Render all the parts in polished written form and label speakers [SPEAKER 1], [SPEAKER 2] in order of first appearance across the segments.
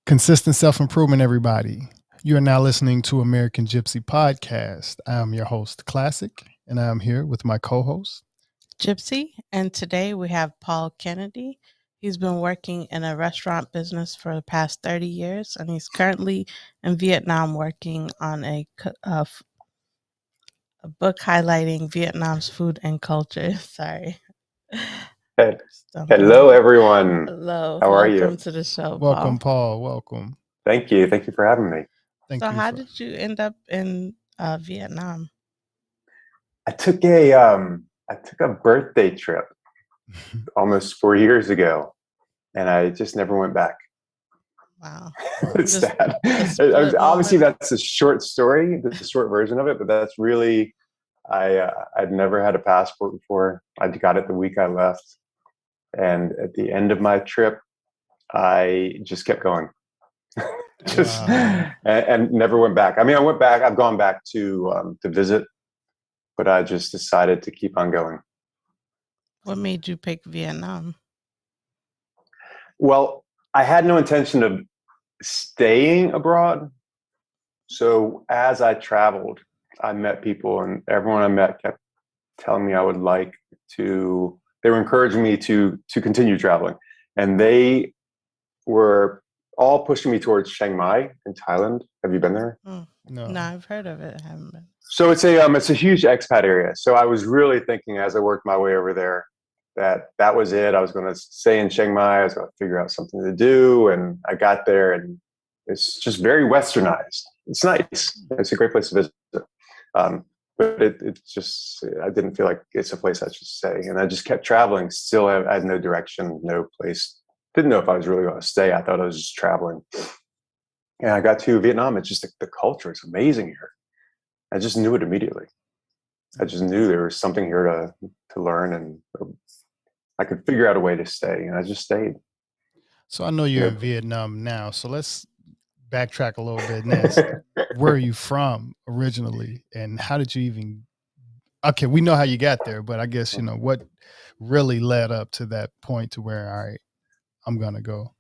[SPEAKER 1] Consistent self-improvement, everybody. You are now listening to American gypC Podcast. I am your host, Classic, and I am here with my co-host,
[SPEAKER 2] gypC, and today we have Paul Kennedy. He's been working in a restaurant business for the past 30 years, and he's currently in Vietnam working on a book highlighting Vietnam's food and culture. Sorry.
[SPEAKER 3] Hello, everyone.
[SPEAKER 2] Hello.
[SPEAKER 3] How are you?
[SPEAKER 2] Welcome to the show,
[SPEAKER 1] Welcome,
[SPEAKER 2] Paul.
[SPEAKER 1] Welcome.
[SPEAKER 3] Thank you. Thank you for having me.
[SPEAKER 1] Thank
[SPEAKER 2] So
[SPEAKER 1] you.
[SPEAKER 2] how did you end up in Vietnam?
[SPEAKER 3] I took a birthday trip almost 4 years ago, and I just never went back.
[SPEAKER 2] Wow.
[SPEAKER 3] It's
[SPEAKER 2] Just
[SPEAKER 3] sad.
[SPEAKER 2] a split
[SPEAKER 3] Obviously,
[SPEAKER 2] moment.
[SPEAKER 3] that's a short story, the short version of it, but that's really, I'd never had a passport before. I got it the week I left. And at the end of my trip, I just kept going.
[SPEAKER 1] Wow.
[SPEAKER 3] and never went back. I mean, I went back. I've gone back to visit, but I just decided to keep on going.
[SPEAKER 2] What made you pick Vietnam?
[SPEAKER 3] Well, I had no intention of staying abroad. So as I traveled, I met people, and everyone I met kept telling me I would like to. They were encouraging me to continue traveling, and they were all pushing me towards Chiang Mai in Thailand. Have you been there?
[SPEAKER 2] No, I've heard of it. I haven't been.
[SPEAKER 3] So it's a huge expat area. So I was really thinking as I worked my way over there that was it. I was going to stay in Chiang Mai. I was going to figure out something to do, and I got there, and it's just very westernized. It's nice. It's a great place to visit. But it's just, I didn't feel like it's a place I should stay. And I just kept traveling. Still, I had no direction, no place. Didn't know if I was really going to stay. I thought I was just traveling. And I got to Vietnam. It's just the culture is amazing here. I just knew it immediately. I just knew there was something here to learn, and I could figure out a way to stay. And I just stayed.
[SPEAKER 1] So I know you're in Vietnam now. So let's backtrack a little bit and ask, where are you from originally, and how did you even? Okay, we know how you got there, but I guess what really led up to that point to where, all right, I'm gonna go.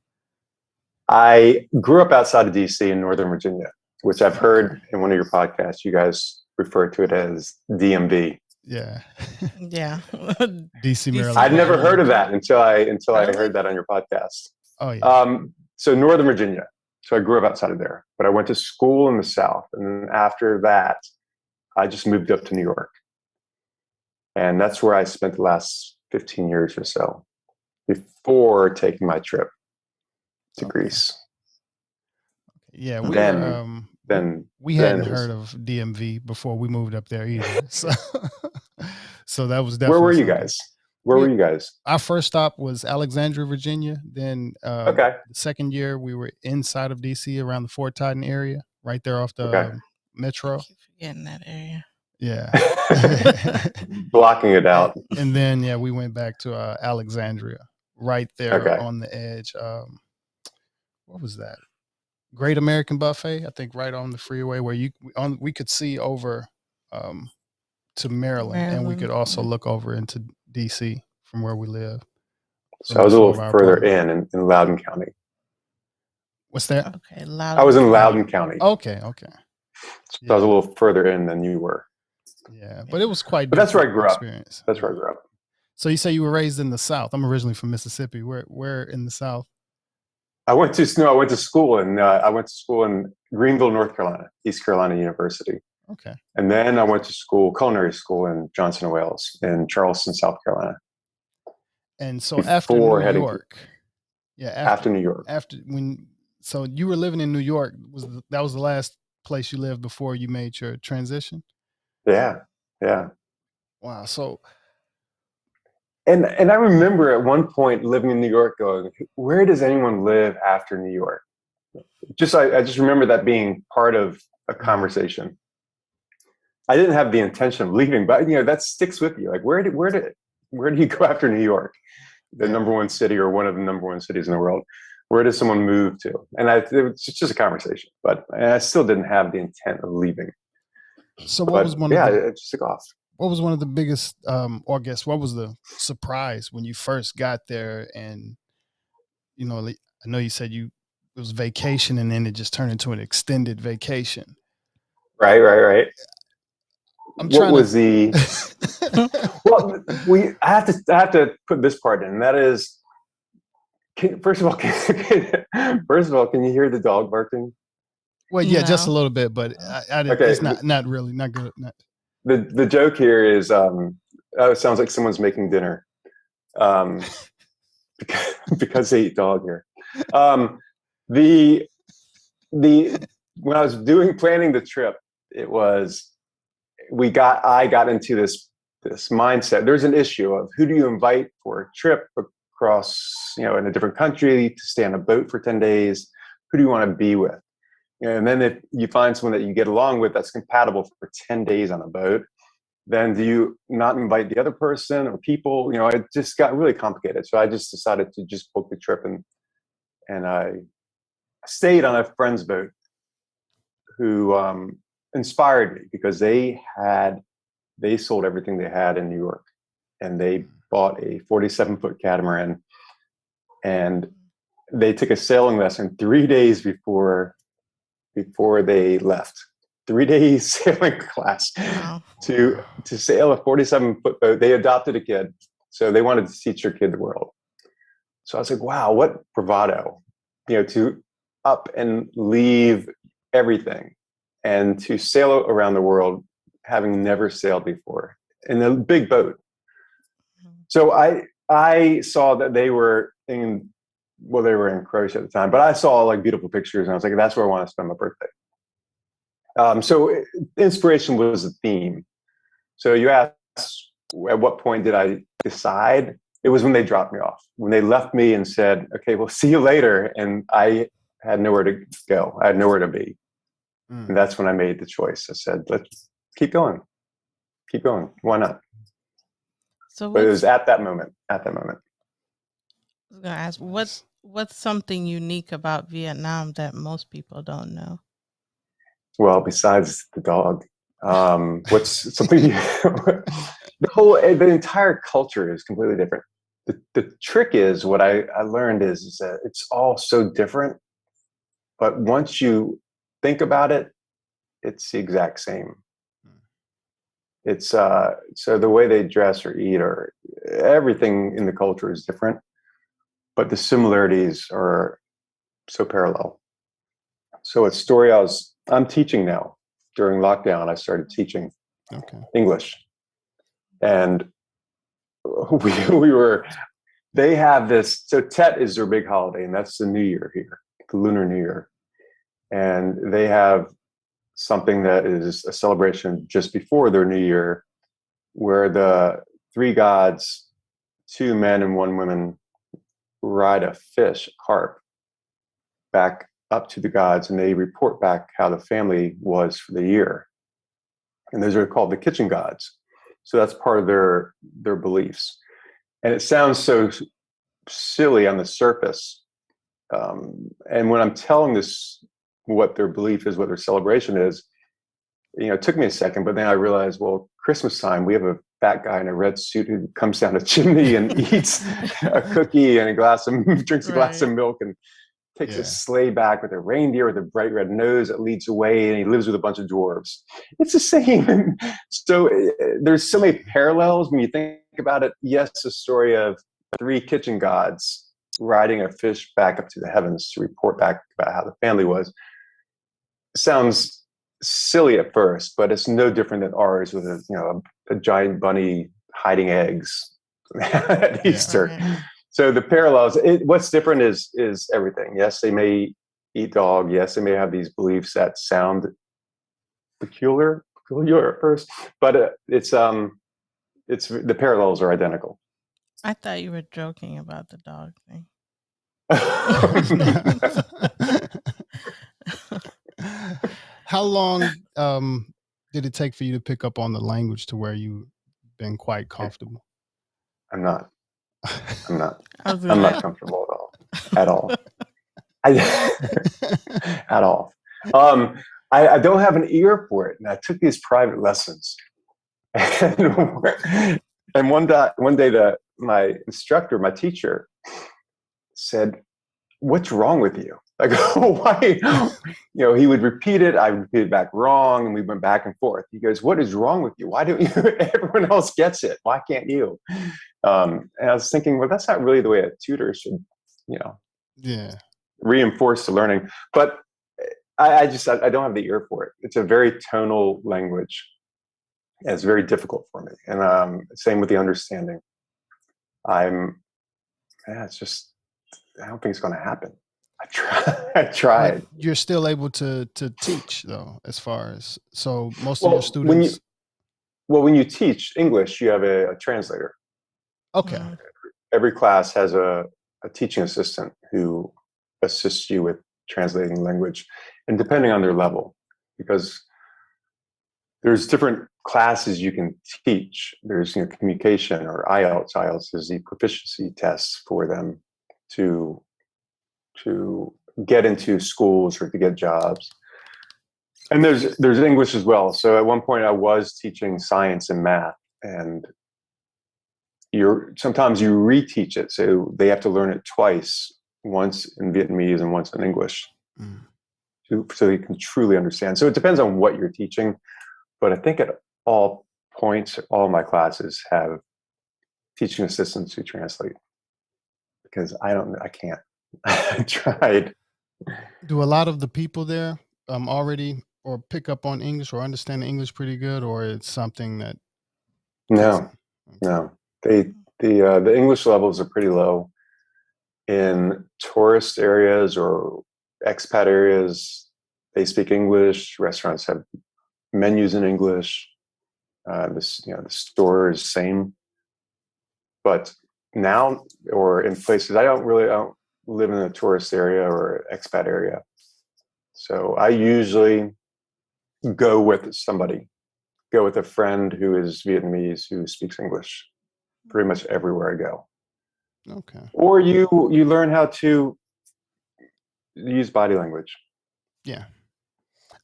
[SPEAKER 3] I grew up outside of DC in Northern Virginia, which I've heard in one of your podcasts. You guys refer to it as DMV.
[SPEAKER 1] Yeah.
[SPEAKER 2] Yeah.
[SPEAKER 1] DC, Maryland.
[SPEAKER 3] I'd never heard of that until I
[SPEAKER 2] Really?
[SPEAKER 3] heard that on your podcast.
[SPEAKER 1] Oh yeah.
[SPEAKER 3] So Northern Virginia. So I grew up outside of there, but I went to school in the South, and then after that, I just moved up to New York, and that's where I spent the last 15 years or so before taking my trip to Greece.
[SPEAKER 1] Yeah,
[SPEAKER 3] we
[SPEAKER 1] hadn't heard of DMV before we moved up there either. So that was definitely.
[SPEAKER 3] Where were you guys? Where were you guys?
[SPEAKER 1] Our first stop was Alexandria, Virginia. Then the second year we were inside of DC around the Fort Titan area, right there off the metro.
[SPEAKER 2] I keep forgetting that area.
[SPEAKER 1] Yeah.
[SPEAKER 3] Blocking it out.
[SPEAKER 1] And then we went back to Alexandria, right there on the edge. What was that? Great American Buffet, I think, right on the freeway where we could see over to Maryland, and we could also look over into DC from where we live.
[SPEAKER 3] So I was a little further in Loudoun County.
[SPEAKER 1] What's that?
[SPEAKER 2] Okay, Loudoun.
[SPEAKER 3] I was in Loudoun County.
[SPEAKER 1] Okay.
[SPEAKER 3] So I was a little further in than you were.
[SPEAKER 1] Yeah, but it was quite.
[SPEAKER 3] But that's where I grew up.
[SPEAKER 1] Experience.
[SPEAKER 3] That's where I grew up.
[SPEAKER 1] So you say you were raised in the South? I'm originally from Mississippi. Where in the South?
[SPEAKER 3] I went to school in Greenville, North Carolina, East Carolina University.
[SPEAKER 1] Okay.
[SPEAKER 3] And then I went to culinary school in Johnson & Wales in Charleston, South Carolina.
[SPEAKER 1] And so after New York,
[SPEAKER 3] after New York,
[SPEAKER 1] so you were living in New York. That was the last place you lived before you made your transition?
[SPEAKER 3] Yeah.
[SPEAKER 1] Wow. So.
[SPEAKER 3] And I remember at one point living in New York going, where does anyone live after New York? I just remember that being part of a conversation. I didn't have the intention of leaving, but that sticks with you. Like where do you go after New York? The number one city or one of the number one cities in the world. Where does someone move to? And it was just a conversation, but I still didn't have the intent of leaving.
[SPEAKER 1] So what was one of
[SPEAKER 3] it just took off.
[SPEAKER 1] What was one of the biggest, or I guess, what was the surprise when you first got there? And, I know you said you it was vacation, and then it just turned into an extended vacation.
[SPEAKER 3] Right.
[SPEAKER 1] I'm
[SPEAKER 3] what
[SPEAKER 1] trying
[SPEAKER 3] was
[SPEAKER 1] to.
[SPEAKER 3] the well? I have to put this part in. And that is, first of all, can you hear the dog barking?
[SPEAKER 1] Well, yeah, just a
[SPEAKER 2] No.
[SPEAKER 1] little bit, but I didn't.
[SPEAKER 3] Okay.
[SPEAKER 1] It's not really not good.
[SPEAKER 3] The joke here is, it sounds like someone's making dinner, because they eat dog here. The when I was planning the trip, it was I got into this mindset. There's an issue of who do you invite for a trip across, in a different country, to stay on a boat for 10 days. Who do you want to be with? And then if you find someone that you get along with that's compatible for 10 days on a boat, then do you not invite the other person or people? It just got really complicated. So I just decided to just book the trip, and I stayed on a friend's boat who inspired me, because they sold everything they had in New York, and they bought a 47-foot catamaran, and they took a sailing lesson 3 days before they left. 3 days sailing class.
[SPEAKER 2] Wow.
[SPEAKER 3] to sail a 47-foot boat. They adopted a kid, so they wanted to teach their kid the world. So I was like, wow, what bravado, to up and leave everything and to sail around the world, having never sailed before in a big boat. So I saw that they were in Croatia at the time, but I saw like beautiful pictures, and I was like, that's where I want to spend my birthday. So inspiration was the theme. So you asked, at what point did I decide? It was when they dropped me off, when they left me and said, okay, we'll see you later. And I had nowhere to go. I had nowhere to be. And that's when I made the choice. I said, let's keep going. Why not? But it was at that moment.
[SPEAKER 2] I was going to ask, what's something unique about Vietnam that most people don't know?
[SPEAKER 3] Well, besides the dog, what's something the entire culture is completely different. The trick is, what I learned is that it's all so different, but once you think about it, it's the exact same. It's so the way they dress or eat, or everything in the culture is different, but the similarities are so parallel. So a story I'm teaching now. During lockdown, I started teaching English, and they have this. So Tet is their big holiday, and that's the New Year here, the Lunar New Year, and they have something that is a celebration just before their New Year, where the three gods, 2 men and 1 woman, ride a fish, a carp, back up to the gods, and they report back how the family was for the year. And those are called the kitchen gods. So that's part of their beliefs. And it sounds so silly on the surface. And when I'm telling this, what their belief is, what their celebration is, it took me a second, but then I realized, well, Christmas time, we have a fat guy in a red suit who comes down a chimney and eats a cookie and drinks a glass of milk, and takes a sleigh back with a reindeer with a bright red nose that leads away, and he lives with a bunch of dwarves. It's the same. So there's so many parallels when you think about it. Yes, the story of 3 kitchen gods riding a fish back up to the heavens to report back about how the family was sounds silly at first, but it's no different than ours, with a giant bunny hiding eggs at Easter. Right. So the parallels, what's different is everything. Yes, they may eat dog. Yes, they may have these beliefs that sound peculiar at first, but it's the parallels are identical.
[SPEAKER 2] I thought you were joking about the dog thing.
[SPEAKER 1] How long did it take for you to pick up on the language to where you've been quite comfortable?
[SPEAKER 3] I'm not comfortable at all. At all. I don't have an ear for it, and I took these private lessons. And one day, my instructor, my teacher, said, what's wrong with you? Like, why? He would repeat it. I would repeat it back wrong. And we went back and forth. He goes, what is wrong with you? Why don't you? Everyone else gets it. Why can't you? And I was thinking, well, that's not really the way a tutor should,
[SPEAKER 1] yeah,
[SPEAKER 3] reinforce the learning. But I don't have the ear for it. It's a very tonal language. And it's very difficult for me. And same with the understanding. It's just, I don't think it's going to happen. I tried.
[SPEAKER 1] But you're still able to teach though, as far as, so most of your students.
[SPEAKER 3] When you teach English, you have a translator.
[SPEAKER 1] Okay.
[SPEAKER 3] Every class has a teaching assistant who assists you with translating language, and depending on their level, because there's different classes you can teach. There's communication or IELTS. IELTS is the proficiency tests for them to get into schools or to get jobs. And there's English as well. So at one point I was teaching science and math, and sometimes you reteach it. So they have to learn it twice, once in Vietnamese and once in English, so they can truly understand. So it depends on what you're teaching. But I think at all points, all my classes have teaching assistants who translate, because I can't. I tried.
[SPEAKER 1] Do a lot of the people there already or pick up on English or understand English pretty good, or it's something that?
[SPEAKER 3] No. The English levels are pretty low in tourist areas or expat areas. They speak English. Restaurants have menus in English. The store is same. But now, or in places, I don't live in a tourist area or expat area. So I usually go with a friend who is Vietnamese who speaks English pretty much everywhere I go.
[SPEAKER 1] Okay.
[SPEAKER 3] Or you learn how to use body language.
[SPEAKER 1] Yeah.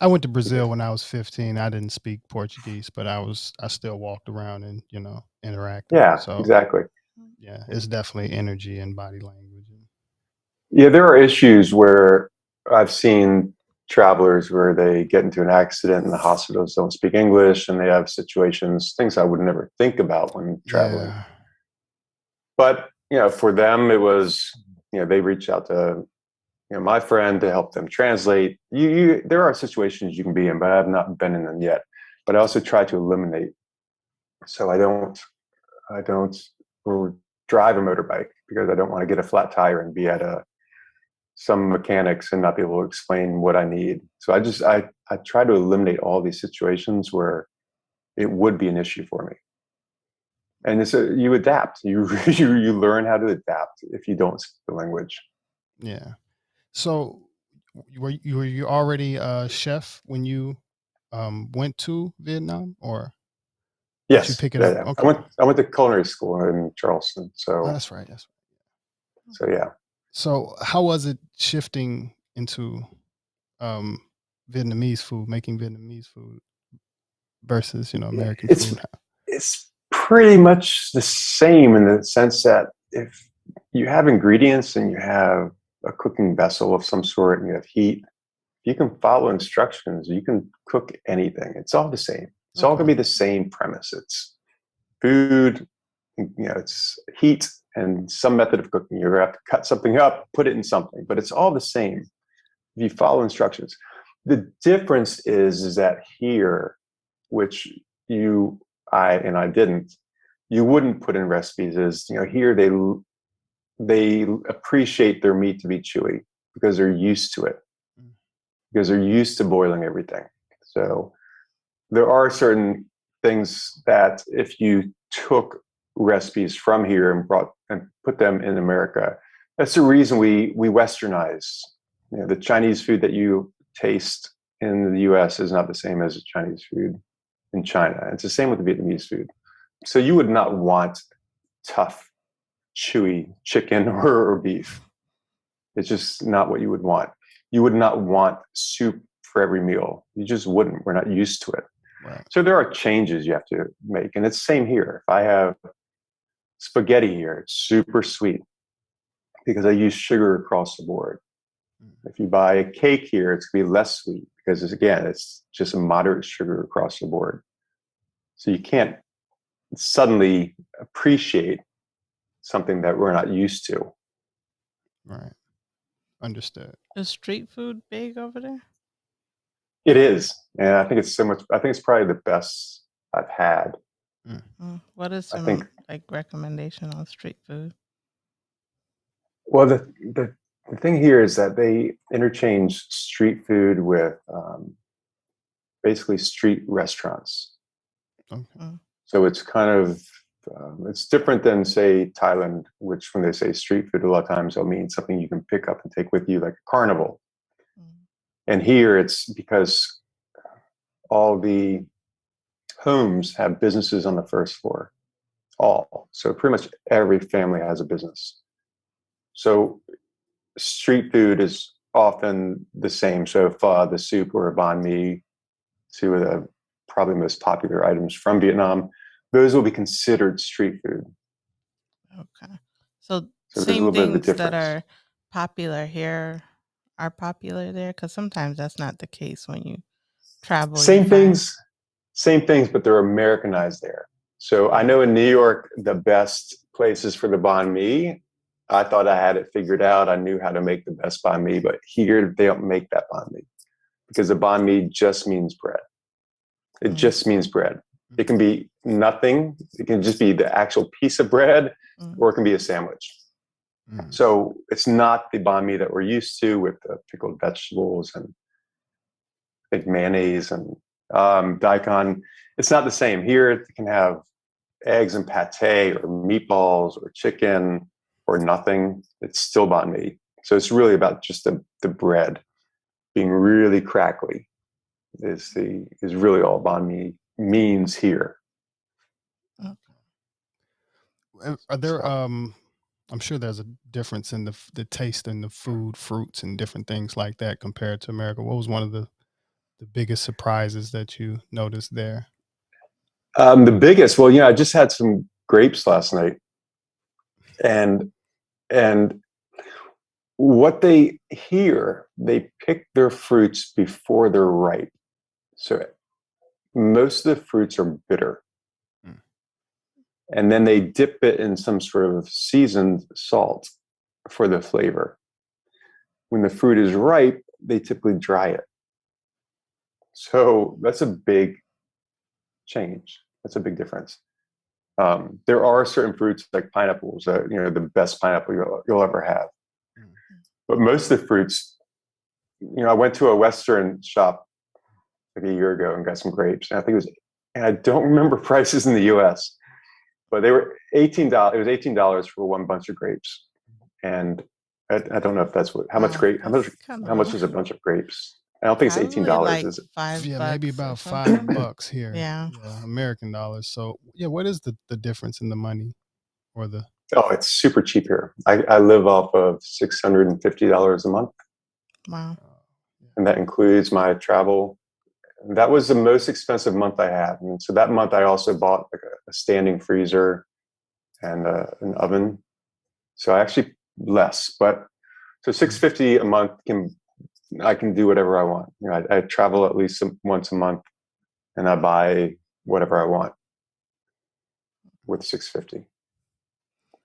[SPEAKER 1] I went to Brazil when I was 15. I didn't speak Portuguese, but I still walked around and, interacted.
[SPEAKER 3] Yeah,
[SPEAKER 1] so,
[SPEAKER 3] exactly.
[SPEAKER 1] Yeah, it's definitely energy and body language.
[SPEAKER 3] Yeah, there are issues where I've seen travelers where they get into an accident and the hospitals don't speak English, and they have things I would never think about when traveling.
[SPEAKER 1] Yeah.
[SPEAKER 3] But, for them, it was, they reached out to, my friend to help them translate. There are situations you can be in, but I have not been in them yet. But I also try to eliminate. So I don't drive a motorbike because I don't want to get a flat tire and be at some mechanics and not be able to explain what I need. So I try to eliminate all these situations where it would be an issue for me. And you adapt. You learn how to adapt if you don't speak the language.
[SPEAKER 1] Yeah. So were you already a chef when you went to Vietnam, or?
[SPEAKER 3] Yes.
[SPEAKER 1] Did you pick it up?
[SPEAKER 3] Yeah.
[SPEAKER 1] Okay.
[SPEAKER 3] I went to culinary school in Charleston. So
[SPEAKER 1] that's right.
[SPEAKER 3] So yeah.
[SPEAKER 1] So how was it shifting into Vietnamese food, making Vietnamese food versus American food?
[SPEAKER 3] It's pretty much the same in the sense that if you have ingredients and you have a cooking vessel of some sort and you have heat, you can follow instructions. You can cook anything. It's all the same. It's all going to be the same premise. It's food, it's heat and some method of cooking. You're going to have to cut something up, put it in something, but it's all the same if you follow instructions. The difference is that here, which I didn't, you wouldn't put in recipes, is here they appreciate their meat to be chewy because they're used to it, because they're used to boiling everything. So there are certain things that if you took recipes from here and put them in America, that's the reason we westernize. The Chinese food that you taste in the US is not the same as the Chinese food in China. It's the same with the Vietnamese food. So you would not want tough, chewy chicken or beef. It's just not what you would want. You would not want soup for every meal. You just wouldn't. We're not used to it.
[SPEAKER 1] Right.
[SPEAKER 3] So there are changes you have to make. And it's the same here. If I have spaghetti here, it's super sweet because they use sugar across the board. If you buy a cake here, it's going to be less sweet because, again, it's just a moderate sugar across the board. So you can't suddenly appreciate something that we're not used to.
[SPEAKER 1] Right. Understood.
[SPEAKER 2] Is street food big over there?
[SPEAKER 3] It is. And I think it's probably the best I've had.
[SPEAKER 2] What is some recommendation on street food?
[SPEAKER 3] Well, the thing here is that they interchange street food with basically street restaurants.
[SPEAKER 1] Okay.
[SPEAKER 3] So it's kind of it's different than, say, Thailand, which when they say street food, a lot of times they'll mean something you can pick up and take with you, like a carnival. And here it's because all the homes have businesses on the first floor. So pretty much every family has a business. So street food is often the same. So pho, the soup, or banh mi, two of the probably most popular items from Vietnam, those will be considered street food.
[SPEAKER 2] Okay. So same things that are popular here are popular there? Because sometimes that's not the case when you travel.
[SPEAKER 3] Same things, but they're Americanized there. So I know in New York, the best places for the banh mi, I thought I had it figured out. I knew how to make the best banh mi, but here they don't make that banh mi because the banh mi just means bread. It just means bread. It can be nothing. It can just be the actual piece of bread, or it can be a sandwich. So it's not the banh mi that we're used to with the pickled vegetables and big mayonnaise and daikon. It's not the same. Here it can have eggs and pate or meatballs or chicken or nothing. It's still banh mi. So it's really about just the bread being really crackly is really all banh mi means here.
[SPEAKER 1] Okay. Are there I'm sure there's a difference in the taste and the food, fruits and different things like that compared to America. What was one of the biggest surprises that you noticed there?
[SPEAKER 3] The biggest, well, I just had some grapes last night, and what they pick their fruits before they're ripe. So most of the fruits are bitter. And then they dip it in some sort of seasoned salt for the flavor. When the fruit is ripe, they typically dry it. So that's a big change. That's a big difference. There are certain fruits like pineapples that, the best pineapple you'll ever have. But most of the fruits, I went to a Western shop like a year ago and got some grapes. And I don't remember prices in the US, but they were $18. It was $18 for one bunch of grapes. And I don't know if that's how much is a bunch of grapes? I don't think it's $18, is it?
[SPEAKER 1] $5. Maybe about $5 here. Yeah, American dollars. So what is the difference in the money or the?
[SPEAKER 3] Oh, it's super cheap here. I live off of $650 a month.
[SPEAKER 2] Wow.
[SPEAKER 3] And that includes my travel. That was the most expensive month I had. And so that month I also bought like a standing freezer and an oven. So actually less, but so $650 a month I can do whatever I want. I travel at least once a month and I buy whatever I want with $650.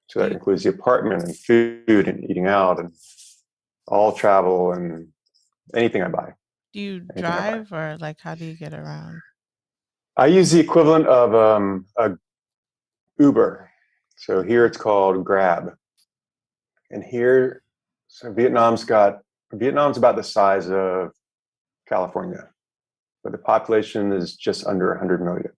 [SPEAKER 3] So that includes the apartment and food and eating out and all travel and anything I buy.
[SPEAKER 2] Do you drive or how do you get around?
[SPEAKER 3] I use the equivalent of a Uber. So here it's called Grab. And here, so Vietnam's about the size of California, but the population is just under 100 million.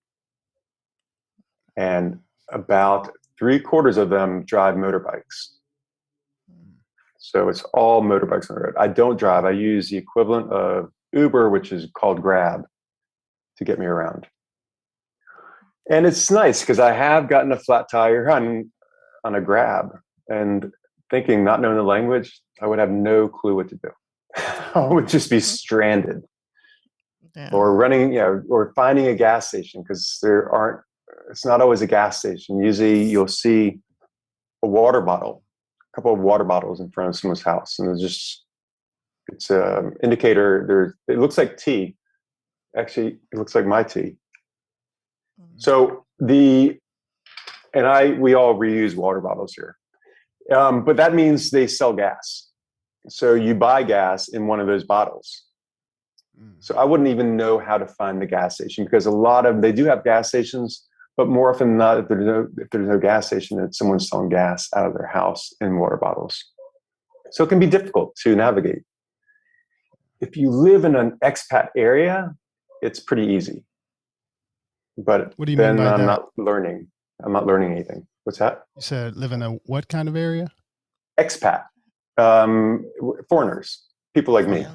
[SPEAKER 3] And about 3/4 of them drive motorbikes. So it's all motorbikes on the road. I don't drive. I use the equivalent of Uber, which is called Grab, to get me around. And it's nice because I have gotten a flat tire on a Grab, and thinking, not knowing the language, I would have no clue what to do. I would just be stranded. Yeah. Or running, or finding a gas station because it's not always a gas station. Usually you'll see a water bottle couple of water bottles in front of someone's house, and it's an indicator. It looks like tea. Actually, it looks like my tea. So we all reuse water bottles here, but that means they sell gas. So you buy gas in one of those bottles. So I wouldn't even know how to find the gas station, because they do have gas stations, but more often than not, if there's no gas station, it's someone's selling gas out of their house in water bottles. So it can be difficult to navigate. If you live in an expat area, it's pretty easy. But
[SPEAKER 1] what do you mean by
[SPEAKER 3] I'm
[SPEAKER 1] that?
[SPEAKER 3] not learning. I'm not learning anything. What's that?
[SPEAKER 1] You said live in a what kind of area?
[SPEAKER 3] Expat. Foreigners. People like me.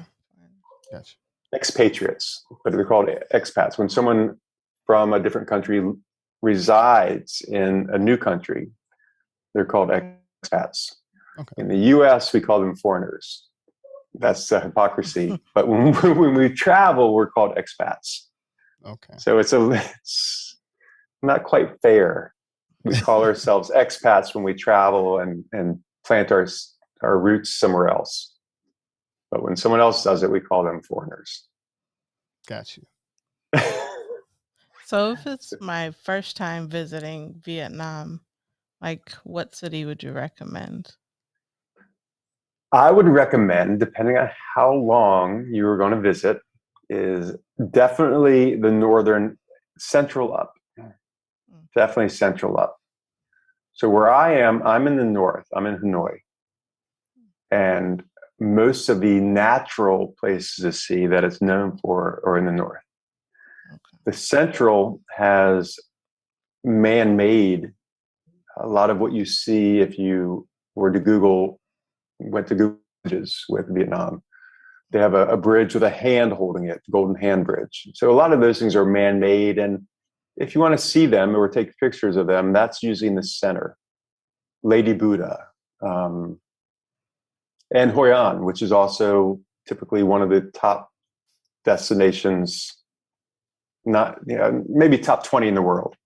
[SPEAKER 1] Gotcha.
[SPEAKER 3] Expatriates, but they're called expats. When someone from a different country resides in a new country, they're called expats. Okay. In the US, we call them foreigners. That's hypocrisy. But when we travel, we're called expats.
[SPEAKER 1] Okay.
[SPEAKER 3] So it's not quite fair. We call ourselves expats when we travel and plant our roots somewhere else. But when someone else does it, we call them foreigners.
[SPEAKER 1] Got you.
[SPEAKER 2] So if it's my first time visiting Vietnam, like what city would you recommend?
[SPEAKER 3] I would recommend, depending on how long you were going to visit, is definitely the northern, central up. Definitely central up. So where I am, I'm in the north. I'm in Hanoi. And most of the natural places to see that it's known for are in the north. Okay. The central has man-made. A lot of what you see, if you went to Google bridges with Vietnam, they have a bridge with a hand holding it, the Golden Hand Bridge. So a lot of those things are man-made, and if you want to see them or take pictures of them, that's usually in the center. Lady Buddha, and Hoi An, which is also typically one of the top destinations, maybe top 20 in the world,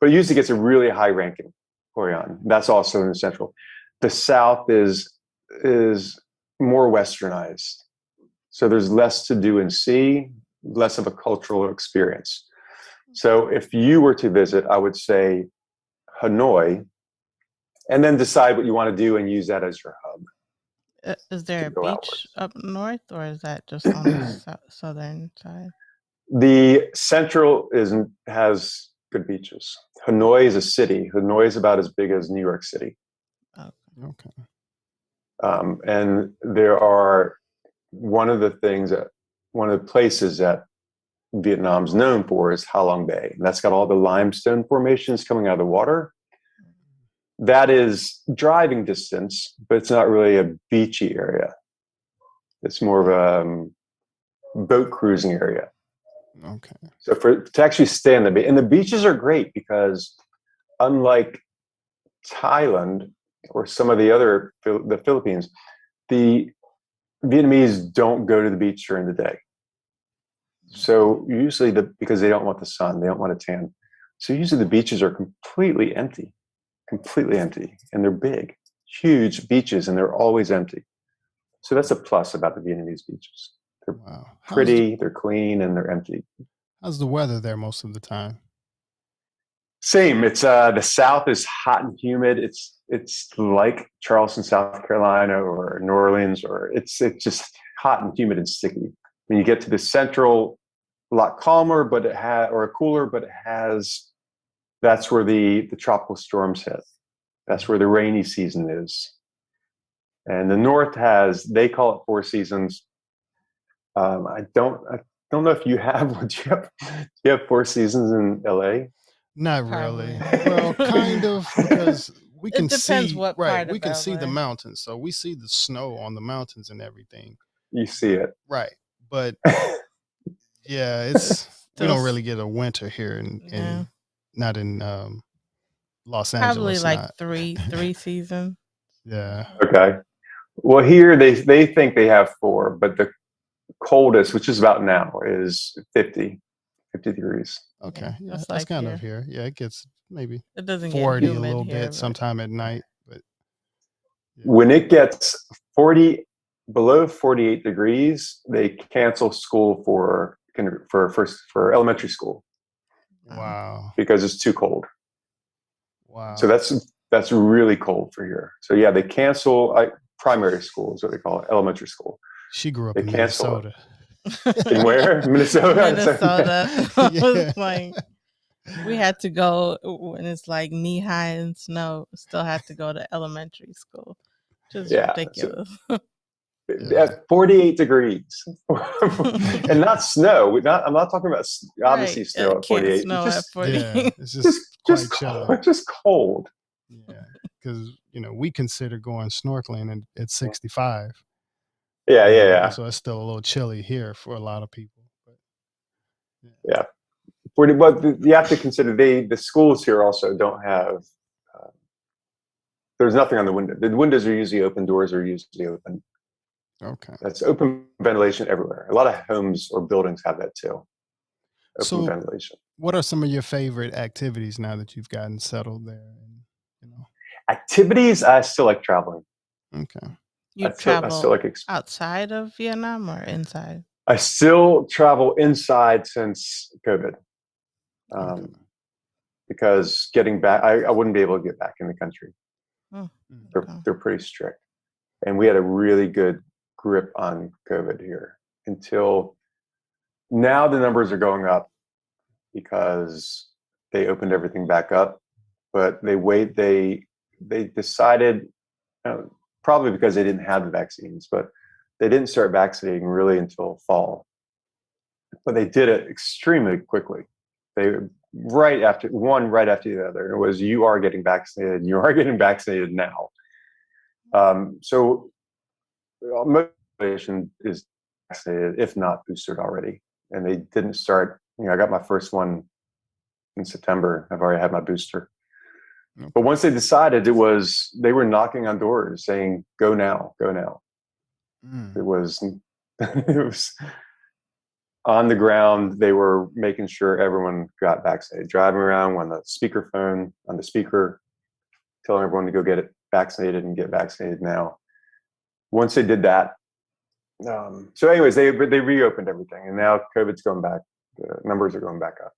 [SPEAKER 3] but it usually gets a really high ranking. Hoi An, that's also in the central. The south is more westernized, so there's less to do and see, less of a cultural experience. So if you were to visit, I would say Hanoi, and then decide what you want to do and use that as your hub.
[SPEAKER 2] Is there a beach up north, or is that just on the southern side?
[SPEAKER 3] The central has good beaches. Hanoi is a city. Hanoi is about as big as New York City.
[SPEAKER 1] Okay.
[SPEAKER 3] And there are one of the places that Vietnam's known for is Ha Long Bay. And that's got all the limestone formations coming out of the water. That is driving distance, but it's not really a beachy area. It's more of a boat cruising area.
[SPEAKER 1] Okay.
[SPEAKER 3] So to actually stay on and the beaches are great because unlike Thailand or some of the Philippines, the Vietnamese don't go to the beach during the day. So usually because they don't want the sun, they don't want to tan. So usually the beaches are completely empty, and they're big, huge beaches, and they're always empty. So that's a plus about the Vietnamese beaches. They're pretty, they're clean, and they're empty.
[SPEAKER 1] How's the weather there most of the time?
[SPEAKER 3] Same. It's the South is hot and humid. It's like Charleston, South Carolina, or New Orleans, or it's just hot and humid and sticky. When you get to the central, a lot calmer, but cooler, but it has. That's where the tropical storms hit. That's where the rainy season is. And the North they call it 4 seasons. I don't know if you have. Do you have 4 seasons in LA?
[SPEAKER 1] Not really. Well, kind of, because we can see we can see the mountains, so we see the snow on the mountains and everything.
[SPEAKER 3] You see it,
[SPEAKER 1] right? But yeah, we don't really get a winter here in not in Los Angeles.
[SPEAKER 2] Probably like three seasons.
[SPEAKER 1] Yeah.
[SPEAKER 3] Okay. Well, here they think they have 4, but the coldest, which is about now, is 50 degrees.
[SPEAKER 1] Okay. Yeah, that's kind of here. Yeah, it gets maybe
[SPEAKER 2] it doesn't
[SPEAKER 1] 40
[SPEAKER 2] get
[SPEAKER 1] a little
[SPEAKER 2] here,
[SPEAKER 1] bit sometime at night, but
[SPEAKER 3] When it gets below 48 degrees, they cancel school for elementary school.
[SPEAKER 1] Wow.
[SPEAKER 3] Because it's too cold.
[SPEAKER 1] Wow.
[SPEAKER 3] So that's really cold for here. So yeah, they cancel primary school is what they call it, elementary school.
[SPEAKER 1] She grew up in Minnesota.
[SPEAKER 3] In where? Minnesota?
[SPEAKER 2] Minnesota.
[SPEAKER 1] Yeah.
[SPEAKER 2] I was like, we had to go when it's like knee high in snow, still had to go to elementary school. Just ridiculous.
[SPEAKER 3] So, at 48 degrees and not snow. I'm not talking about obviously snow at 48.
[SPEAKER 2] Snow at 48.
[SPEAKER 1] Yeah, it's just chilly.
[SPEAKER 3] Just cold.
[SPEAKER 1] Yeah, because we consider going snorkeling at 65.
[SPEAKER 3] Yeah.
[SPEAKER 1] So it's still a little chilly here for a lot of people. But,
[SPEAKER 3] yeah. But you have to consider the schools here also don't have. There's nothing on the window. The windows are usually open. Doors are usually open.
[SPEAKER 1] Okay.
[SPEAKER 3] That's open ventilation everywhere. A lot of homes or buildings have that too. Open ventilation.
[SPEAKER 1] What are some of your favorite activities now that you've gotten settled there?
[SPEAKER 3] Activities, I still like traveling.
[SPEAKER 2] Okay. You travel outside of Vietnam or inside?
[SPEAKER 3] I still travel inside since COVID. Because getting back, I wouldn't be able to get back in the country. Oh, they're pretty strict. And we had a really good grip on COVID here until now. The numbers are going up because they opened everything back up, but they decided, probably because they didn't have the vaccines, but they didn't start vaccinating really until fall. But they did it extremely quickly. They right after the other. It was, you are getting vaccinated. You are getting vaccinated now. So motivation is vaccinated, if not boosted already. And they didn't start. I got my first one in September. I've already had my booster. Okay. But once they decided, they were knocking on doors saying, "Go now, go now." It was on the ground. They were making sure everyone got vaccinated, driving around on the speakerphone, on the speaker, telling everyone to go get it vaccinated and get vaccinated now. Once they did that, so anyways, they reopened everything, and now COVID's going back. The numbers are going back up.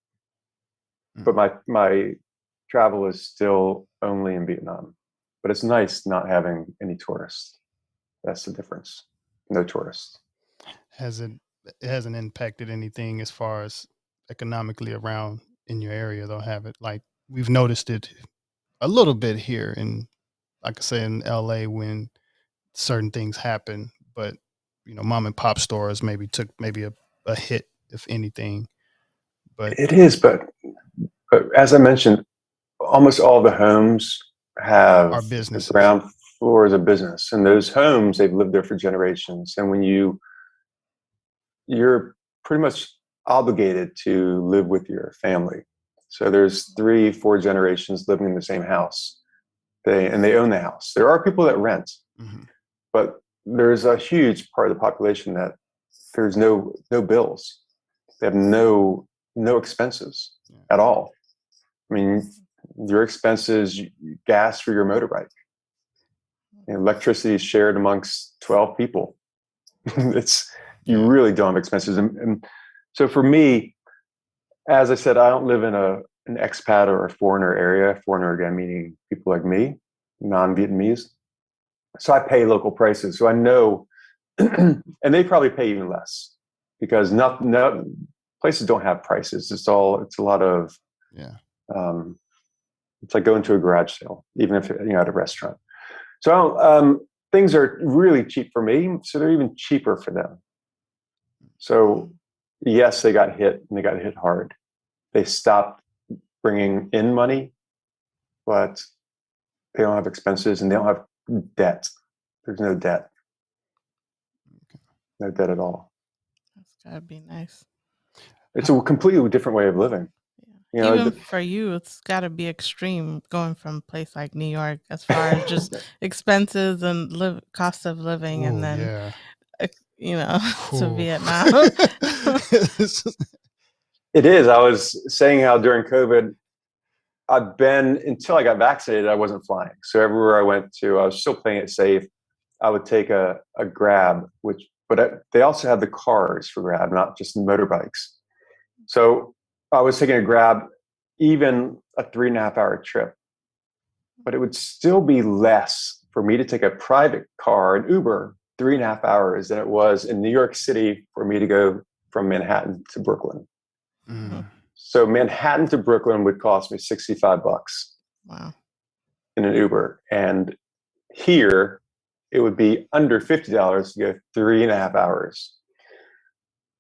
[SPEAKER 3] But my travel is still only in Vietnam. But it's nice not having any tourists. That's the difference. No tourists.
[SPEAKER 1] It hasn't impacted anything as far as economically around in your area, though, have it? Like, we've noticed it a little bit here in, like I say, in LA when certain things happen, but mom and pop stores took a hit, if anything. But
[SPEAKER 3] it is, but as I mentioned, almost all the homes have
[SPEAKER 1] our businesses.
[SPEAKER 3] The ground floor is a business, and those homes, they've lived there for generations. And when you're pretty much obligated to live with your family. So there's 3-4 generations living in the same house. They own the house. There are people that rent, but there's a huge part of the population that there's no bills. They have no expenses at all. I mean, your expenses, gas for your motorbike, electricity is shared amongst 12 people. You really don't have expenses. And so for me, as I said, I don't live in an expat or a foreigner area. Foreigner, again, meaning people like me, non-Vietnamese. So I pay local prices. So I know, and they probably pay even less because no places don't have prices. It's a lot of, it's like going to a garage sale, even if at a restaurant. So things are really cheap for me. So they're even cheaper for them. So yes, they got hit, and they got hit hard. They stopped bringing in money, but they don't have expenses and they don't have debt. There's no debt. No debt at all.
[SPEAKER 2] That's gotta be nice.
[SPEAKER 3] It's a completely different way of living.
[SPEAKER 2] Yeah. Even for you, it's gotta be extreme going from a place like New York as far as just expenses and cost of living, and then to Vietnam.
[SPEAKER 3] It is. I was saying how during COVID, I've been, until I got vaccinated, I wasn't flying. So everywhere I went to, I was still playing it safe. I would take a Grab, they also had the cars for Grab, not just motorbikes. So I was taking a Grab, even a 3.5 hour trip, but it would still be less for me to take a private car, an Uber, 3.5 hours than it was in New York City for me to go from Manhattan to Brooklyn.
[SPEAKER 1] Mm.
[SPEAKER 3] So Manhattan to Brooklyn would cost me $65.
[SPEAKER 2] Wow.
[SPEAKER 3] In an Uber. And here it would be under $50 to go 3.5 hours.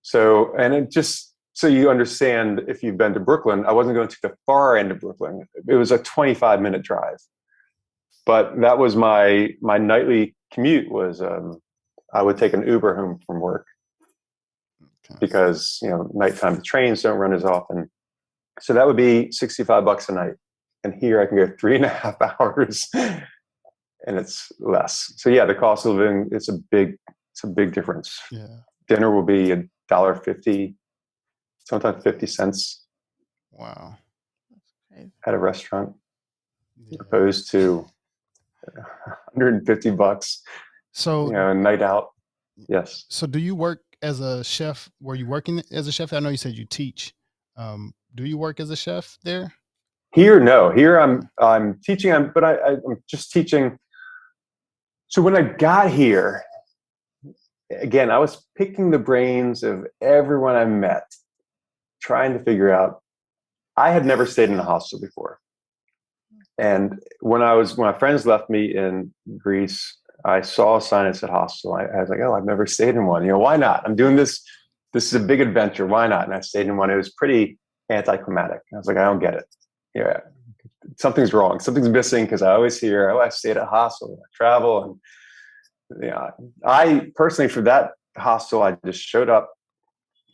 [SPEAKER 3] So, and it just, so you understand, if you've been to Brooklyn, I wasn't going to the far end of Brooklyn. It was a 25-minute drive. But that was my nightly commute was, I would take an Uber home from work. Okay. Because, nighttime the trains don't run as often. So that would be $65 a night. And here I can go 3.5 hours and it's less. So yeah, the cost of living, it's a big difference.
[SPEAKER 1] Yeah.
[SPEAKER 3] Dinner will be $1.50, sometimes 50 cents.
[SPEAKER 1] Wow.
[SPEAKER 3] At a restaurant, opposed to $150.
[SPEAKER 1] So
[SPEAKER 3] a night out. Yes.
[SPEAKER 1] So do you work as a chef? Were you working as a chef? I know you said you teach. Do you work as a chef there?
[SPEAKER 3] Here, no. Here I'm teaching, but I'm just teaching. So when I got here, again, I was picking the brains of everyone I met, trying to figure out. I had never stayed in a hostel before. And when my friends left me in Greece, I saw a sign that said hostel. I was like, oh, I've never stayed in one. Why not? I'm doing this. This is a big adventure. Why not? And I stayed in one. It was pretty anticlimactic. I was like, I don't get it. Yeah, something's wrong. Something's missing, because I always hear, oh, I stayed at a hostel. I travel. And I personally, for that hostel, I just showed up.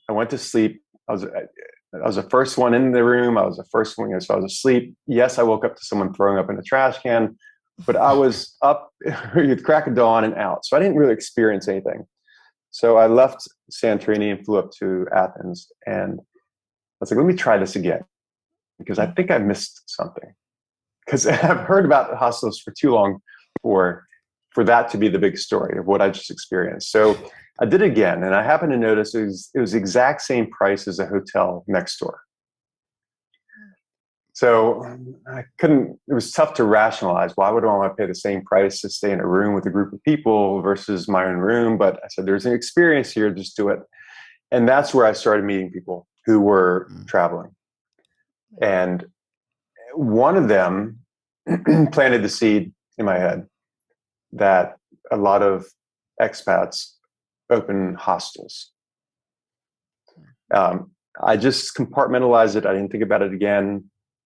[SPEAKER 3] I went to sleep. I was the first one in the room. I was the first one, so I was asleep. Yes, I woke up to someone throwing up in a trash can, but I was up at the crack of dawn and out. So I didn't really experience anything. So I left Santorini and flew up to Athens, and I was like, let me try this again, because I think I missed something. Because I've heard about hostels for too long for that to be the big story of what I just experienced. So I did it again, and I happened to notice it was the exact same price as a hotel next door. So it was tough to rationalize. Why would I want to pay the same price to stay in a room with a group of people versus my own room? But I said, there's an experience here, just do it. And that's where I started meeting people who were traveling. And one of them planted the seed in my head that a lot of expats open hostels. I just compartmentalized it. I didn't think about it again.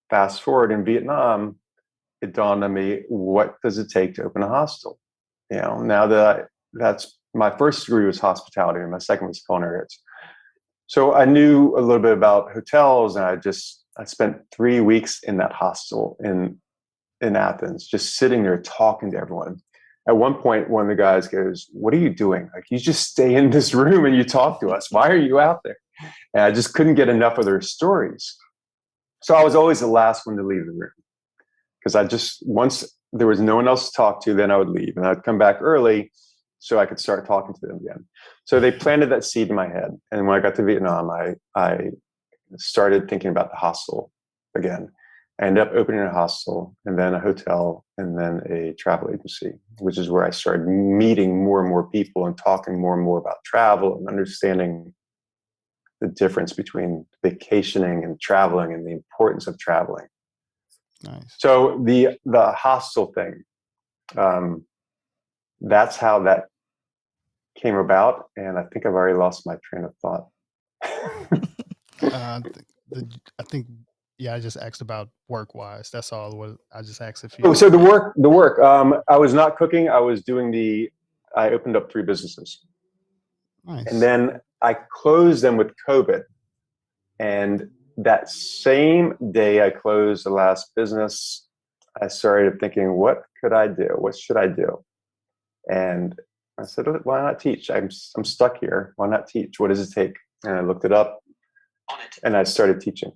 [SPEAKER 3] Fast forward, in Vietnam, it dawned on me, what does it take to open a hostel? Now that's my first degree was hospitality, and my second was culinary arts. So I knew a little bit about hotels, and I spent 3 weeks in that hostel in Athens, just sitting there talking to everyone. At one point, one of the guys goes, what are you doing? Like, you just stay in this room and you talk to us. Why are you out there? And I just couldn't get enough of their stories. So I was always the last one to leave the room, because once there was no one else to talk to, then I would leave, and I'd come back early so I could start talking to them again. So they planted that seed in my head. And when I got to Vietnam, I started thinking about the hostel again. I ended up opening a hostel, and then a hotel, and then a travel agency, which is where I started meeting more and more people and talking more and more about travel and understanding the difference between vacationing and traveling and the importance of traveling.
[SPEAKER 1] Nice.
[SPEAKER 3] So the hostel thing, that's how that came about. And I think I've already lost my train of thought.
[SPEAKER 1] I think, yeah, I just asked about work-wise. That's all. What I just asked if you.
[SPEAKER 3] Oh, so the work. I was not cooking. I was doing I opened up 3 businesses.
[SPEAKER 1] Nice.
[SPEAKER 3] And then I closed them with COVID. And that same day I closed the last business, I started thinking, what could I do? What should I do? And I said, why not teach? I'm stuck here. Why not teach? What does it take? And I looked it up, and I started teaching.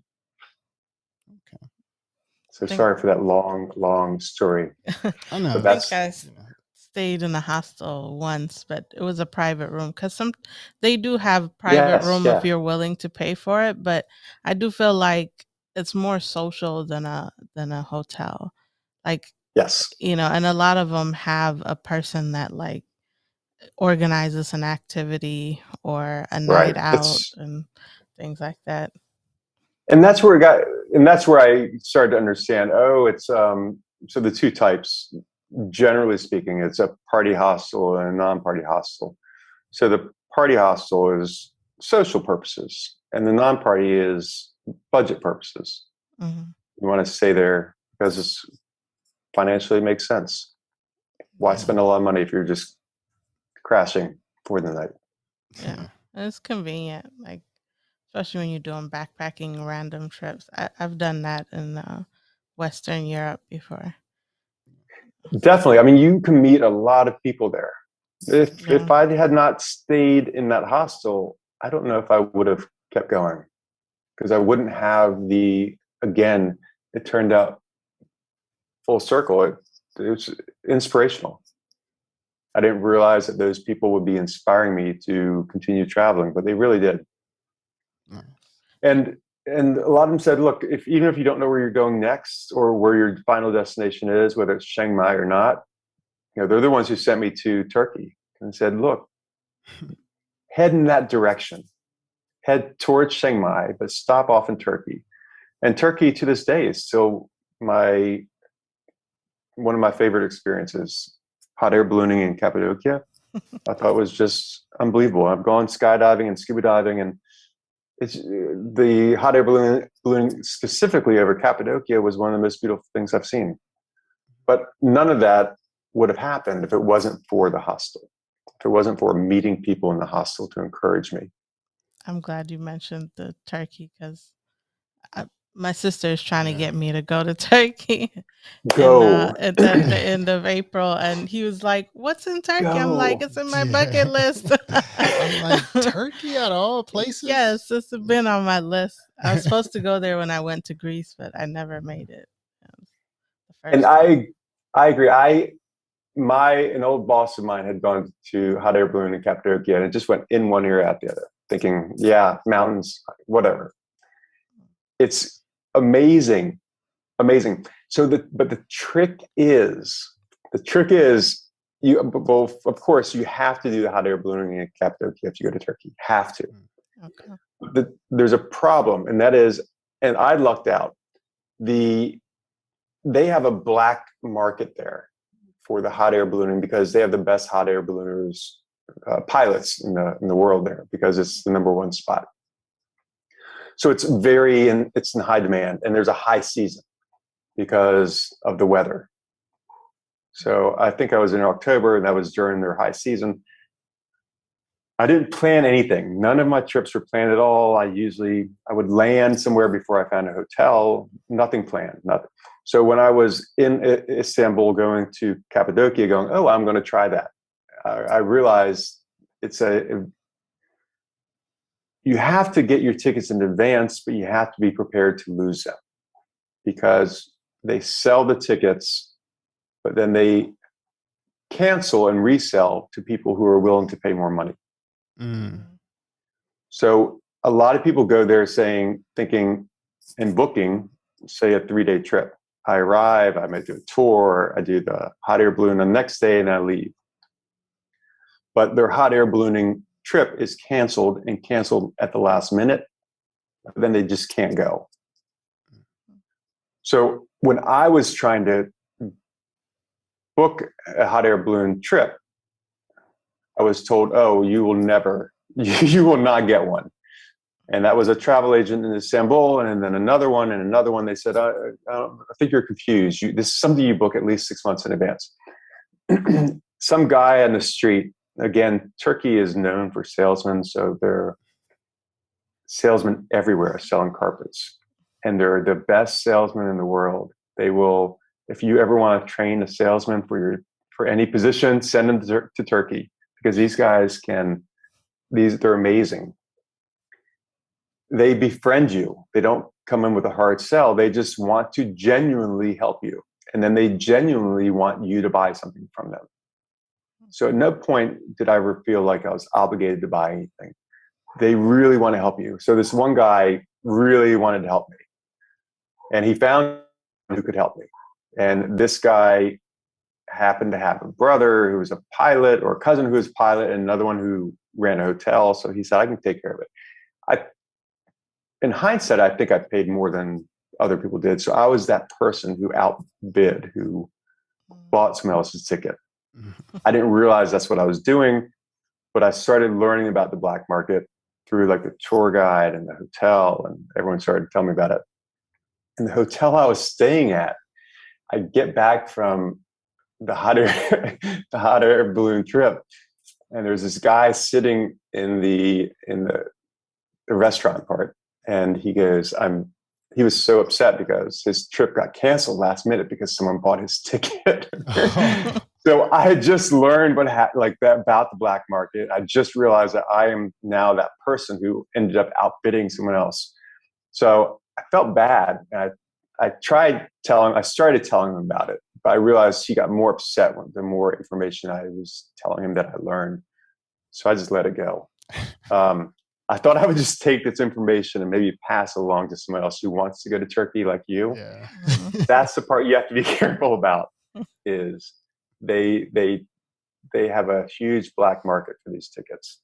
[SPEAKER 1] Okay.
[SPEAKER 3] So sorry for that long story.
[SPEAKER 1] I know.
[SPEAKER 2] I think I stayed in a hostel once, but it was a private room, because they do have private room if you're willing to pay for it. But I do feel like it's more social than a hotel. Like,
[SPEAKER 3] yes,
[SPEAKER 2] you know, and a lot of them have a person that like organizes an activity or a night out and things like that.
[SPEAKER 3] And that's where I started to understand, it's so the two types, generally speaking, it's a party hostel and a non-party hostel. So the party hostel is social purposes and the non-party is budget purposes. Mm-hmm. You want to stay there because it's financially makes sense. Why spend a lot of money if you're just crashing for the night?
[SPEAKER 2] Yeah, it's convenient, like especially when you're doing backpacking random trips. I've done that in Western Europe before.
[SPEAKER 3] Definitely. I mean, you can meet a lot of people there. If I had not stayed in that hostel, I don't know if I would have kept going, because I wouldn't have again, it turned out full circle. It was inspirational. I didn't realize that those people would be inspiring me to continue traveling, but they really did. And a lot of them said, look, even if you don't know where you're going next or where your final destination is, whether it's Chiang Mai or not, they're the ones who sent me to Turkey and said, look, head in that direction, head towards Chiang Mai, but stop off in Turkey. And Turkey to this day is still one of my favorite experiences. Hot air ballooning in Cappadocia. I thought it was just unbelievable. I've gone skydiving and scuba diving, and it's the hot air ballooning specifically over Cappadocia was one of the most beautiful things I've seen. But none of that would have happened if it wasn't for the hostel, if it wasn't for meeting people in the hostel to encourage me.
[SPEAKER 2] I'm glad you mentioned the Turkey, because my sister is trying to get me to go to Turkey at the end of April, and he was like, "What's in Turkey?" I'm like, "It's in my bucket list."
[SPEAKER 1] I'm like, Turkey out of all places?
[SPEAKER 2] Yes, it's been on my list. I was supposed to go there when I went to Greece, but I never made it.
[SPEAKER 3] And I agree. An old boss of mine had gone to hot air balloon in Cappadocia, and it just went in one ear out the other, thinking, yeah, mountains, whatever. It's amazing. So but the trick is of course you have to do the hot air ballooning in Cappadocia if you go to Turkey. Have to. Okay. There's a problem, and that is, and I lucked out. They have a black market there for the hot air ballooning because they have the best hot air ballooners, pilots in the world there, because it's the #1 spot. So it's in high demand, and there's a high season because of the weather. So I think I was in October, and that was during their high season. I didn't plan anything. None of my trips were planned at all. I would land somewhere before I found a hotel. Nothing planned, nothing. So when I was in Istanbul going to Cappadocia, going, I'm going to try that, I realized you have to get your tickets in advance, but you have to be prepared to lose them, because they sell the tickets, but then they cancel and resell to people who are willing to pay more money. So a lot of people go there thinking and booking, say, a 3-day trip. I arrive, I might do a tour, I do the hot air balloon the next day, and I leave. But their hot air ballooning trip is canceled at the last minute. Then they just can't go. So when I was trying to book a hot air balloon trip, I was told, you will not get one. And that was a travel agent in Istanbul, and then another one and another one. They said, I think you're confused. This is something you book at least 6 months in advance. Some guy on the street, again, Turkey is known for salesmen, so there are salesmen everywhere selling carpets. And they're the best salesmen in the world. They will, if you ever want to train a salesman for any position, send them to Turkey, because these guys they're amazing. They befriend you. They don't come in with a hard sell. They just want to genuinely help you. And then they genuinely want you to buy something from them. So at no point did I ever feel like I was obligated to buy anything. They really want to help you. So this one guy really wanted to help me. And he found who could help me. And this guy happened to have a brother who was a pilot, or a cousin who was a pilot, and another one who ran a hotel. So he said, I can take care of it. In hindsight, I think I paid more than other people did. So I was that person who outbid, who bought someone else's ticket. I didn't realize that's what I was doing, but I started learning about the black market through like the tour guide and the hotel, and everyone started telling me about it. And the hotel I was staying at, I'd get back from the hot air balloon trip, and there's this guy sitting in the restaurant part, and he goes, he was so upset because his trip got canceled last minute because someone bought his ticket. So I had just learned about the black market. I just realized that I am now that person who ended up outbidding someone else. So I felt bad. And I started telling him about it, but I realized he got more upset the more information I was telling him that I learned. So I just let it go. I thought I would just take this information and maybe pass it along to someone else who wants to go to Turkey like you.
[SPEAKER 1] Yeah.
[SPEAKER 3] That's the part you have to be careful about, is they have a huge black market for these tickets.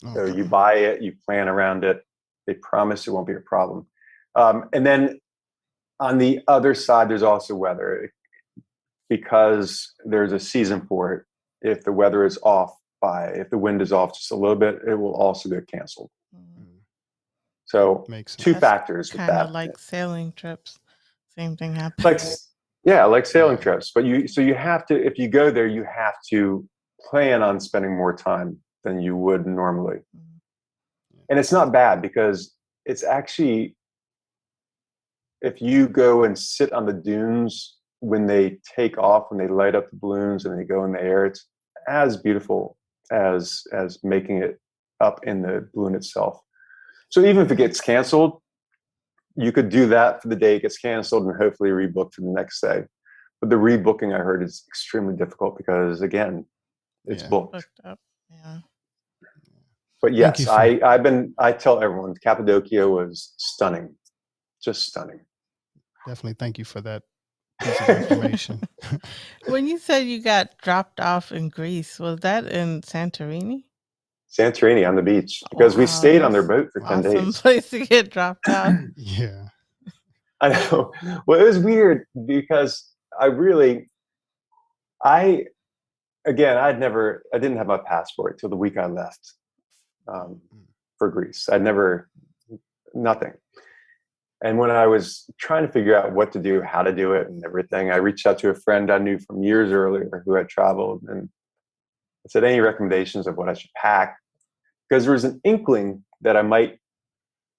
[SPEAKER 3] Okay. So you buy it, you plan around it. They promise it won't be a problem. And then on the other side, there's also weather, because there's a season for it. If the weather is off, if the wind is off just a little bit, it will also get canceled. So two factors with that.
[SPEAKER 2] Kind of like sailing trips. Same thing happens.
[SPEAKER 3] Like sailing trips. But you have to, if you go there, you have to plan on spending more time than you would normally. And it's not bad, because it's actually, if you go and sit on the dunes when they take off, when they light up the balloons and they go in the air, it's as beautiful as making it up in the balloon itself. So even if it gets canceled, you could do that for the day it gets canceled and hopefully rebook for the next day. But the rebooking, I heard, is extremely difficult because, again, it's booked.
[SPEAKER 2] Up. Yeah.
[SPEAKER 3] But yes, I tell everyone Cappadocia was stunning, just stunning.
[SPEAKER 1] Definitely, thank you for that piece of information.
[SPEAKER 2] When you said you got dropped off in Greece, was that in Santorini?
[SPEAKER 3] Santorini, on the beach, because we stayed on their boat for 10 days.
[SPEAKER 2] Awesome place to get dropped off.
[SPEAKER 1] Yeah.
[SPEAKER 3] I know. Well, it was weird because I didn't have my passport till the week I left for Greece. Nothing. And when I was trying to figure out what to do, how to do it and everything, I reached out to a friend I knew from years earlier who had traveled, and I said, any recommendations of what I should pack? Because there was an inkling that I might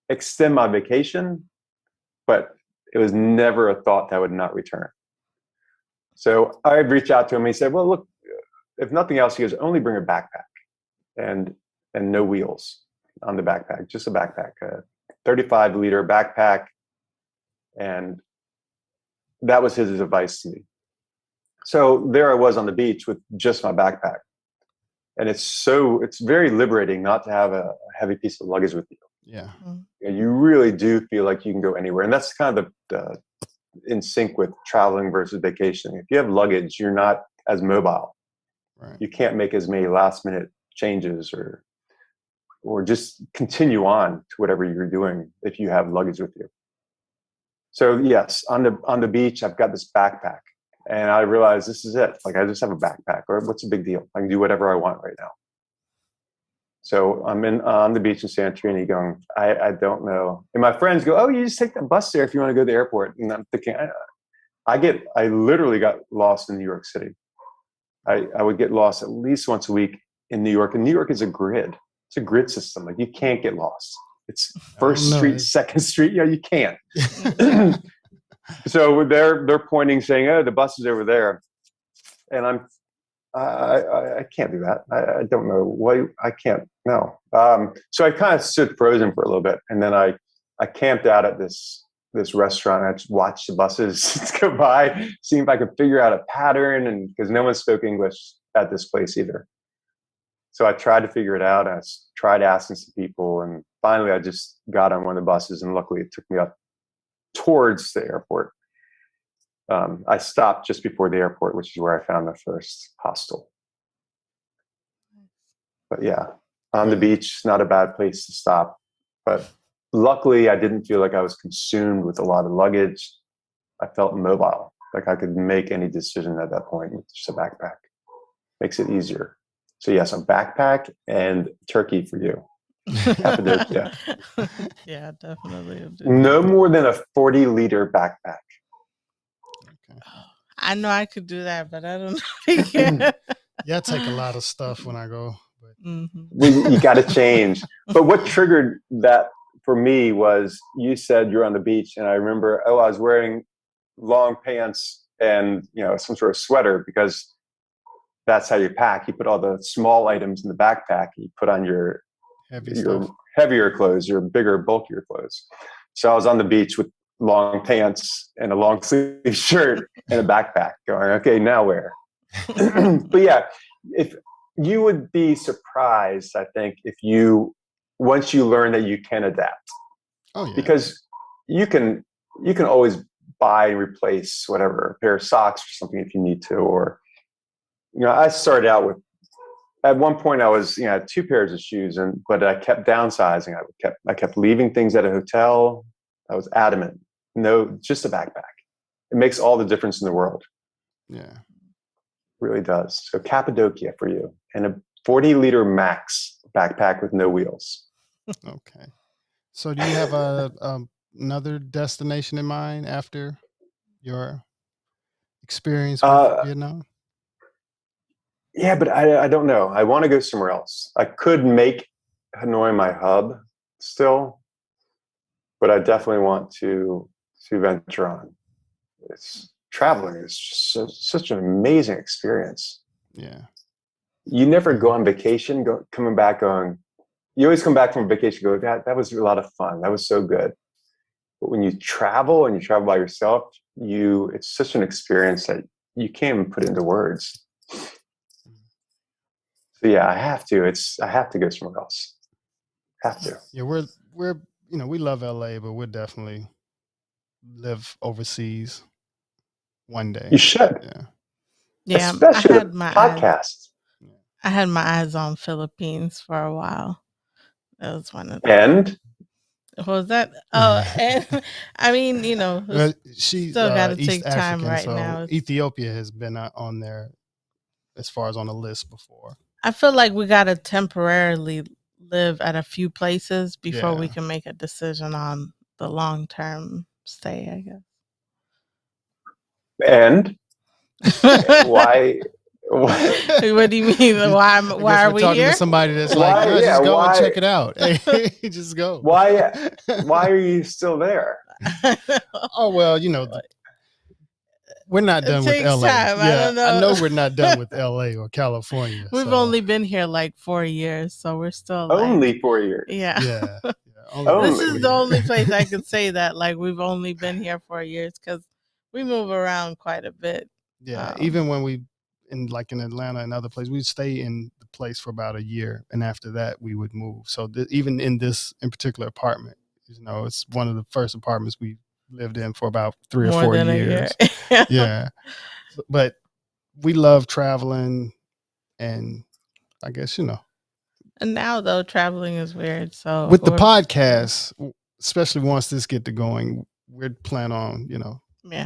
[SPEAKER 3] extend my vacation, but it was never a thought that I would not return. So I reached out to him. He said, well, look, if nothing else, he goes, only bring a backpack and no wheels on the backpack, just a backpack, a 35-liter backpack. And that was his advice to me. So there I was on the beach with just my backpack. And it's very liberating not to have a heavy piece of luggage with you.
[SPEAKER 1] Yeah.
[SPEAKER 3] You really do feel like you can go anywhere. And that's kind of in sync with traveling versus vacationing. If you have luggage, you're not as mobile. Right. You can't make as many last minute changes or just continue on to whatever you're doing if you have luggage with you. So yes, on the beach, I've got this backpack. And I realized this is it. Like, I just have a backpack, or what's the big deal? I can do whatever I want right now. So I'm on the beach in Santorini going, I don't know. And my friends go, oh, you just take the bus there if you want to go to the airport. And I'm thinking, I literally got lost in New York City. I would get lost at least once a week in New York. And New York is a grid. It's a grid system. Like, you can't get lost. It's First Street, Second Street. Yeah, you can't. So they're pointing, saying, "Oh, the bus is over there," and I can't do that. I don't know why I can't. No. So I kind of stood frozen for a little bit, and then I I camped out at this restaurant. I just watched the buses go by, see if I could figure out a pattern, and because no one spoke English at this place either. So I tried to figure it out. I tried asking some people, and finally I just got on one of the buses, and luckily it took me up towards the airport. I stopped just before the airport, which is where I found the first hostel. But yeah, on the beach, not a bad place to stop. But luckily, I didn't feel like I was consumed with a lot of luggage. I felt mobile, like I could make any decision at that point with just a backpack. Makes it easier. So yes, a backpack and Turkey for you. Cappadocia.
[SPEAKER 2] Yeah, definitely.
[SPEAKER 3] No more than a 40-liter backpack.
[SPEAKER 1] Okay.
[SPEAKER 2] I know I could do that, but I don't know.
[SPEAKER 1] Yeah, I take a lot of stuff when I go. But
[SPEAKER 3] you got to change. But what triggered that for me was you said you're on the beach, and I remember, I was wearing long pants and some sort of sweater, because that's how you pack. You put all the small items in the backpack. You put on your heavier clothes, your bigger, bulkier clothes. So I was on the beach with long pants and a long sleeve shirt and a backpack going, okay, now where? But yeah, if you would be surprised, I think, once you learn that you can adapt.
[SPEAKER 1] Oh, yeah.
[SPEAKER 3] Because you can always buy and replace whatever, a pair of socks or something if you need to, or I started out with, at one point I was, I had 2 pairs of shoes, but I kept downsizing. I kept leaving things at a hotel. I was adamant. No, just a backpack. It makes all the difference in the world.
[SPEAKER 1] Yeah.
[SPEAKER 3] It really does. So Cappadocia for you, and a 40-liter max backpack with no wheels.
[SPEAKER 1] Okay. So do you have another destination in mind after your experience with Vietnam?
[SPEAKER 3] Yeah, but I don't know. I want to go somewhere else. I could make Hanoi my hub still, but I definitely want to venture on. Traveling is just such an amazing experience.
[SPEAKER 1] Yeah.
[SPEAKER 3] You never go on vacation, coming back going, you always come back from vacation, go, that was a lot of fun. That was so good. But when you travel and you travel by yourself, it's such an experience that you can't even put into words. So yeah, I have to go somewhere else. Have to.
[SPEAKER 1] Yeah, we're we love LA, but we'll definitely live overseas one day.
[SPEAKER 3] You should.
[SPEAKER 1] Yeah.
[SPEAKER 2] Yeah.
[SPEAKER 3] Especially with podcasts.
[SPEAKER 2] I had my eyes on Philippines for a while. That was one of them.
[SPEAKER 3] And
[SPEAKER 2] what was that? Oh, and I mean,
[SPEAKER 1] she's
[SPEAKER 2] still got to
[SPEAKER 1] East
[SPEAKER 2] take time
[SPEAKER 1] African,
[SPEAKER 2] right
[SPEAKER 1] so
[SPEAKER 2] now.
[SPEAKER 1] Ethiopia has been on there as far as on the list before.
[SPEAKER 2] I feel like we got to temporarily live at a few places before we can make a decision on the long-term stay, I guess.
[SPEAKER 3] And why?
[SPEAKER 2] What do you mean? Why are we
[SPEAKER 1] talking
[SPEAKER 2] here?
[SPEAKER 1] to somebody that's like, just go and check it out. Hey, just go.
[SPEAKER 3] Why are you still there?
[SPEAKER 1] Oh, well, we're not done with LA.
[SPEAKER 2] Time.
[SPEAKER 1] Yeah, I know we're not done with LA or California.
[SPEAKER 2] We've only been here like 4 years, so we're still
[SPEAKER 3] only 4 years.
[SPEAKER 2] Yeah.
[SPEAKER 3] This
[SPEAKER 2] is the only place I could say that like we've only been here 4 years, because we move around quite a bit.
[SPEAKER 1] Yeah, even when we in Atlanta and other places, we'd stay in the place for about a year, and after that we would move. So even in particular apartment, it's one of the first apartments we lived in for about 3 or 4 years. Yeah, but we love traveling, and I guess
[SPEAKER 2] And now though, traveling is weird. So
[SPEAKER 1] with the podcast, especially once this get to going, we're planning on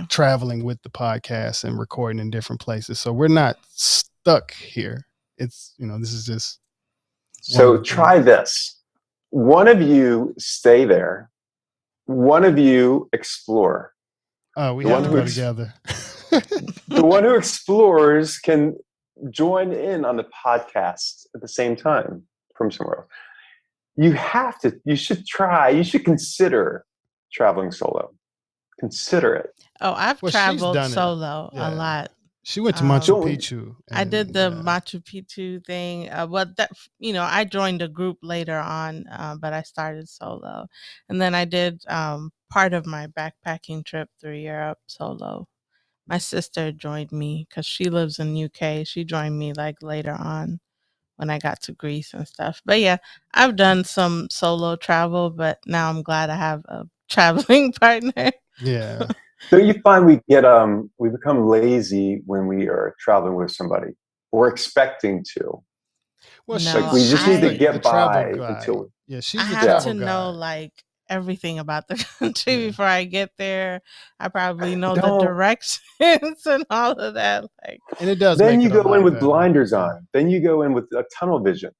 [SPEAKER 1] traveling with the podcast and recording in different places. So we're not stuck here. It's this is just.
[SPEAKER 3] So try this. One of you stay there. One of you explore.
[SPEAKER 1] Oh, we have to go together.
[SPEAKER 3] The one who explores can join in on the podcast at the same time from somewhere else. You should consider traveling solo. Consider it.
[SPEAKER 2] Oh, I've traveled solo a lot.
[SPEAKER 1] She went to Machu Picchu.
[SPEAKER 2] I did the Machu Picchu thing. But that, I joined a group later on, but I started solo. And then I did part of my backpacking trip through Europe solo. My sister joined me because she lives in UK. She joined me like later on when I got to Greece and stuff. But yeah, I've done some solo travel, but now I'm glad I have a traveling partner.
[SPEAKER 1] Yeah.
[SPEAKER 3] Don't you find we become lazy when we are traveling with somebody? We're expecting to.
[SPEAKER 1] Well,
[SPEAKER 2] no,
[SPEAKER 3] like we just need to get by until.
[SPEAKER 1] Yeah, she's
[SPEAKER 2] I
[SPEAKER 1] the
[SPEAKER 2] have
[SPEAKER 1] travel
[SPEAKER 2] to
[SPEAKER 1] guide.
[SPEAKER 2] know like everything about the country before I get there. I probably know the directions and all of that. Like,
[SPEAKER 1] and it does.
[SPEAKER 3] Then
[SPEAKER 1] make
[SPEAKER 3] you
[SPEAKER 1] it
[SPEAKER 3] go in with
[SPEAKER 1] better.
[SPEAKER 3] blinders on. Then you go in with a tunnel vision.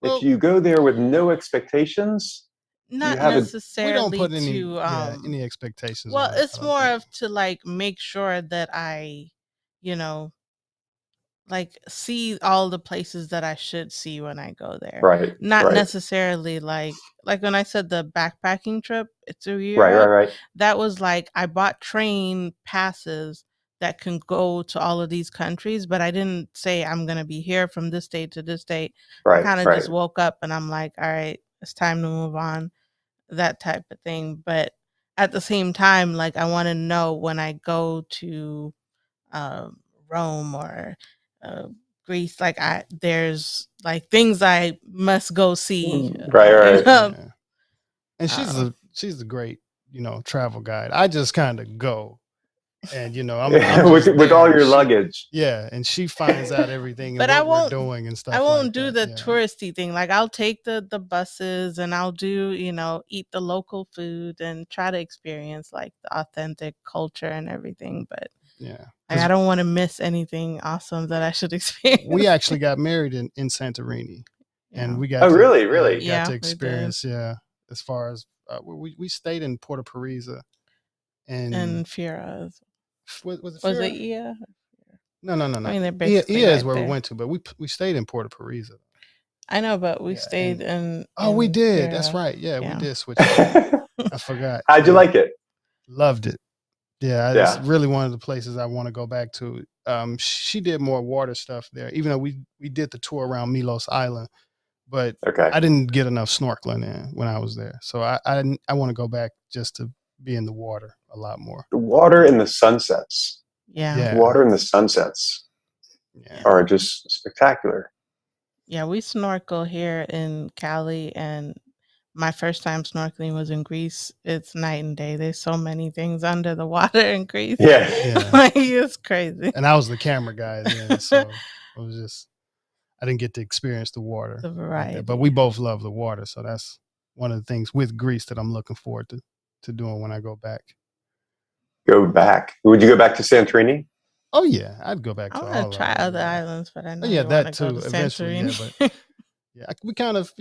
[SPEAKER 3] Well, if you go there with no expectations,
[SPEAKER 2] not necessarily.
[SPEAKER 1] We don't put any expectations.
[SPEAKER 2] Well, it's more of to like make sure that I, like see all the places that I should see when I go there.
[SPEAKER 3] Right.
[SPEAKER 2] Not necessarily like when I said the backpacking trip through Europe.
[SPEAKER 3] Right.
[SPEAKER 2] That was like I bought train passes that can go to all of these countries, but I didn't say I'm gonna be here from this date to this date. I kind of just woke up and I'm like, all right, it's time to move on. That type of thing. But at the same time, like I want to know when I go to Rome or Greece, like there's like things I must go see.
[SPEAKER 3] Right.
[SPEAKER 1] Yeah. And she's a great, travel guide. I just kind of go. And I'm
[SPEAKER 3] with all your luggage.
[SPEAKER 1] Yeah, and she finds out everything
[SPEAKER 2] but
[SPEAKER 1] and what we're doing and stuff.
[SPEAKER 2] I won't do the touristy thing. Like I'll take the buses and I'll do, eat the local food and try to experience like the authentic culture and everything. But
[SPEAKER 1] yeah,
[SPEAKER 2] like, I don't want to miss anything awesome that I should experience.
[SPEAKER 1] We actually got married in Santorini, and we got
[SPEAKER 3] really
[SPEAKER 1] got to experience as far as we stayed in Porto Parisa
[SPEAKER 2] and Fira.
[SPEAKER 1] Was
[SPEAKER 2] it Ia?
[SPEAKER 1] No.
[SPEAKER 2] I mean, they're
[SPEAKER 1] basically Ia is where we went to, but we stayed in Porto Parisa.
[SPEAKER 2] I know, but we stayed in.
[SPEAKER 1] Oh, we did. Fira. That's right. Yeah, we did switch. I forgot.
[SPEAKER 3] How'd you like it?
[SPEAKER 1] Loved it. Yeah, it's really one of the places I want to go back to. She did more water stuff there, even though we did the tour around Milos Island, but I didn't get enough snorkeling in when I was there. So I want to go back just to be in the water a lot more.
[SPEAKER 3] The water and the sunsets.
[SPEAKER 2] Yeah.
[SPEAKER 3] Water and the sunsets are just spectacular.
[SPEAKER 2] Yeah, we snorkel here in Cali, and my first time snorkeling was in Greece. It's night and day. There's so many things under the water in Greece.
[SPEAKER 3] Yeah.
[SPEAKER 2] Like, it's crazy.
[SPEAKER 1] And I was the camera guy then, so it was I didn't get to experience the water.
[SPEAKER 2] The variety.
[SPEAKER 1] But we both love the water, so that's one of the things with Greece that I'm looking forward to doing when I go back.
[SPEAKER 3] Go back. Would you go back to Santorini?
[SPEAKER 1] Oh yeah, I'd go back to
[SPEAKER 2] all. I want to try other islands, but I know
[SPEAKER 1] that too eventually. Yeah, but we kind of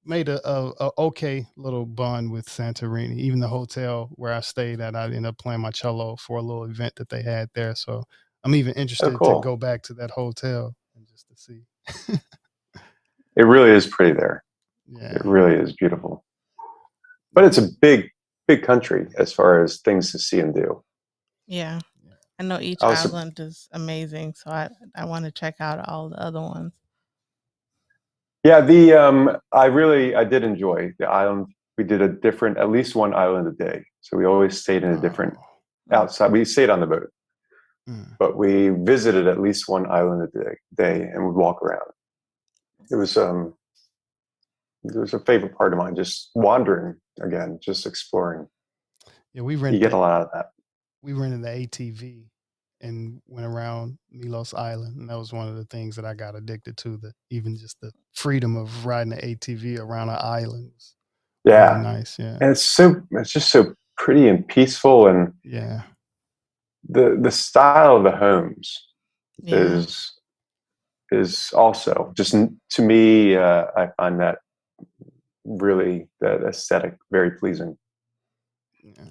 [SPEAKER 1] made a okay little bond with Santorini. Even the hotel where I stayed at, I ended up playing my cello for a little event that they had there. So I'm even interested to go back to that hotel and just to see.
[SPEAKER 3] It really is pretty there. Yeah, it really is beautiful. But it's a big country as far as things to see and do.
[SPEAKER 2] Yeah. I know each island is amazing, so I want to check out all the other ones.
[SPEAKER 3] Yeah, I did enjoy the island. We did at least one island a day. So we always stayed in a different outside. We stayed on the boat, but we visited at least one island a day and would walk around. It was a favorite part of mine, just wandering again, just exploring.
[SPEAKER 1] Yeah, you get
[SPEAKER 3] a lot out of that.
[SPEAKER 1] We rented the ATV and went around Milos Island, and that was one of the things that I got addicted to. Even just the freedom of riding the ATV around an island.
[SPEAKER 3] Yeah,
[SPEAKER 1] really nice. Yeah,
[SPEAKER 3] and it's just so pretty and peaceful, and the style of the homes is also just, to me, I find that really that aesthetic very pleasing.
[SPEAKER 1] Yeah.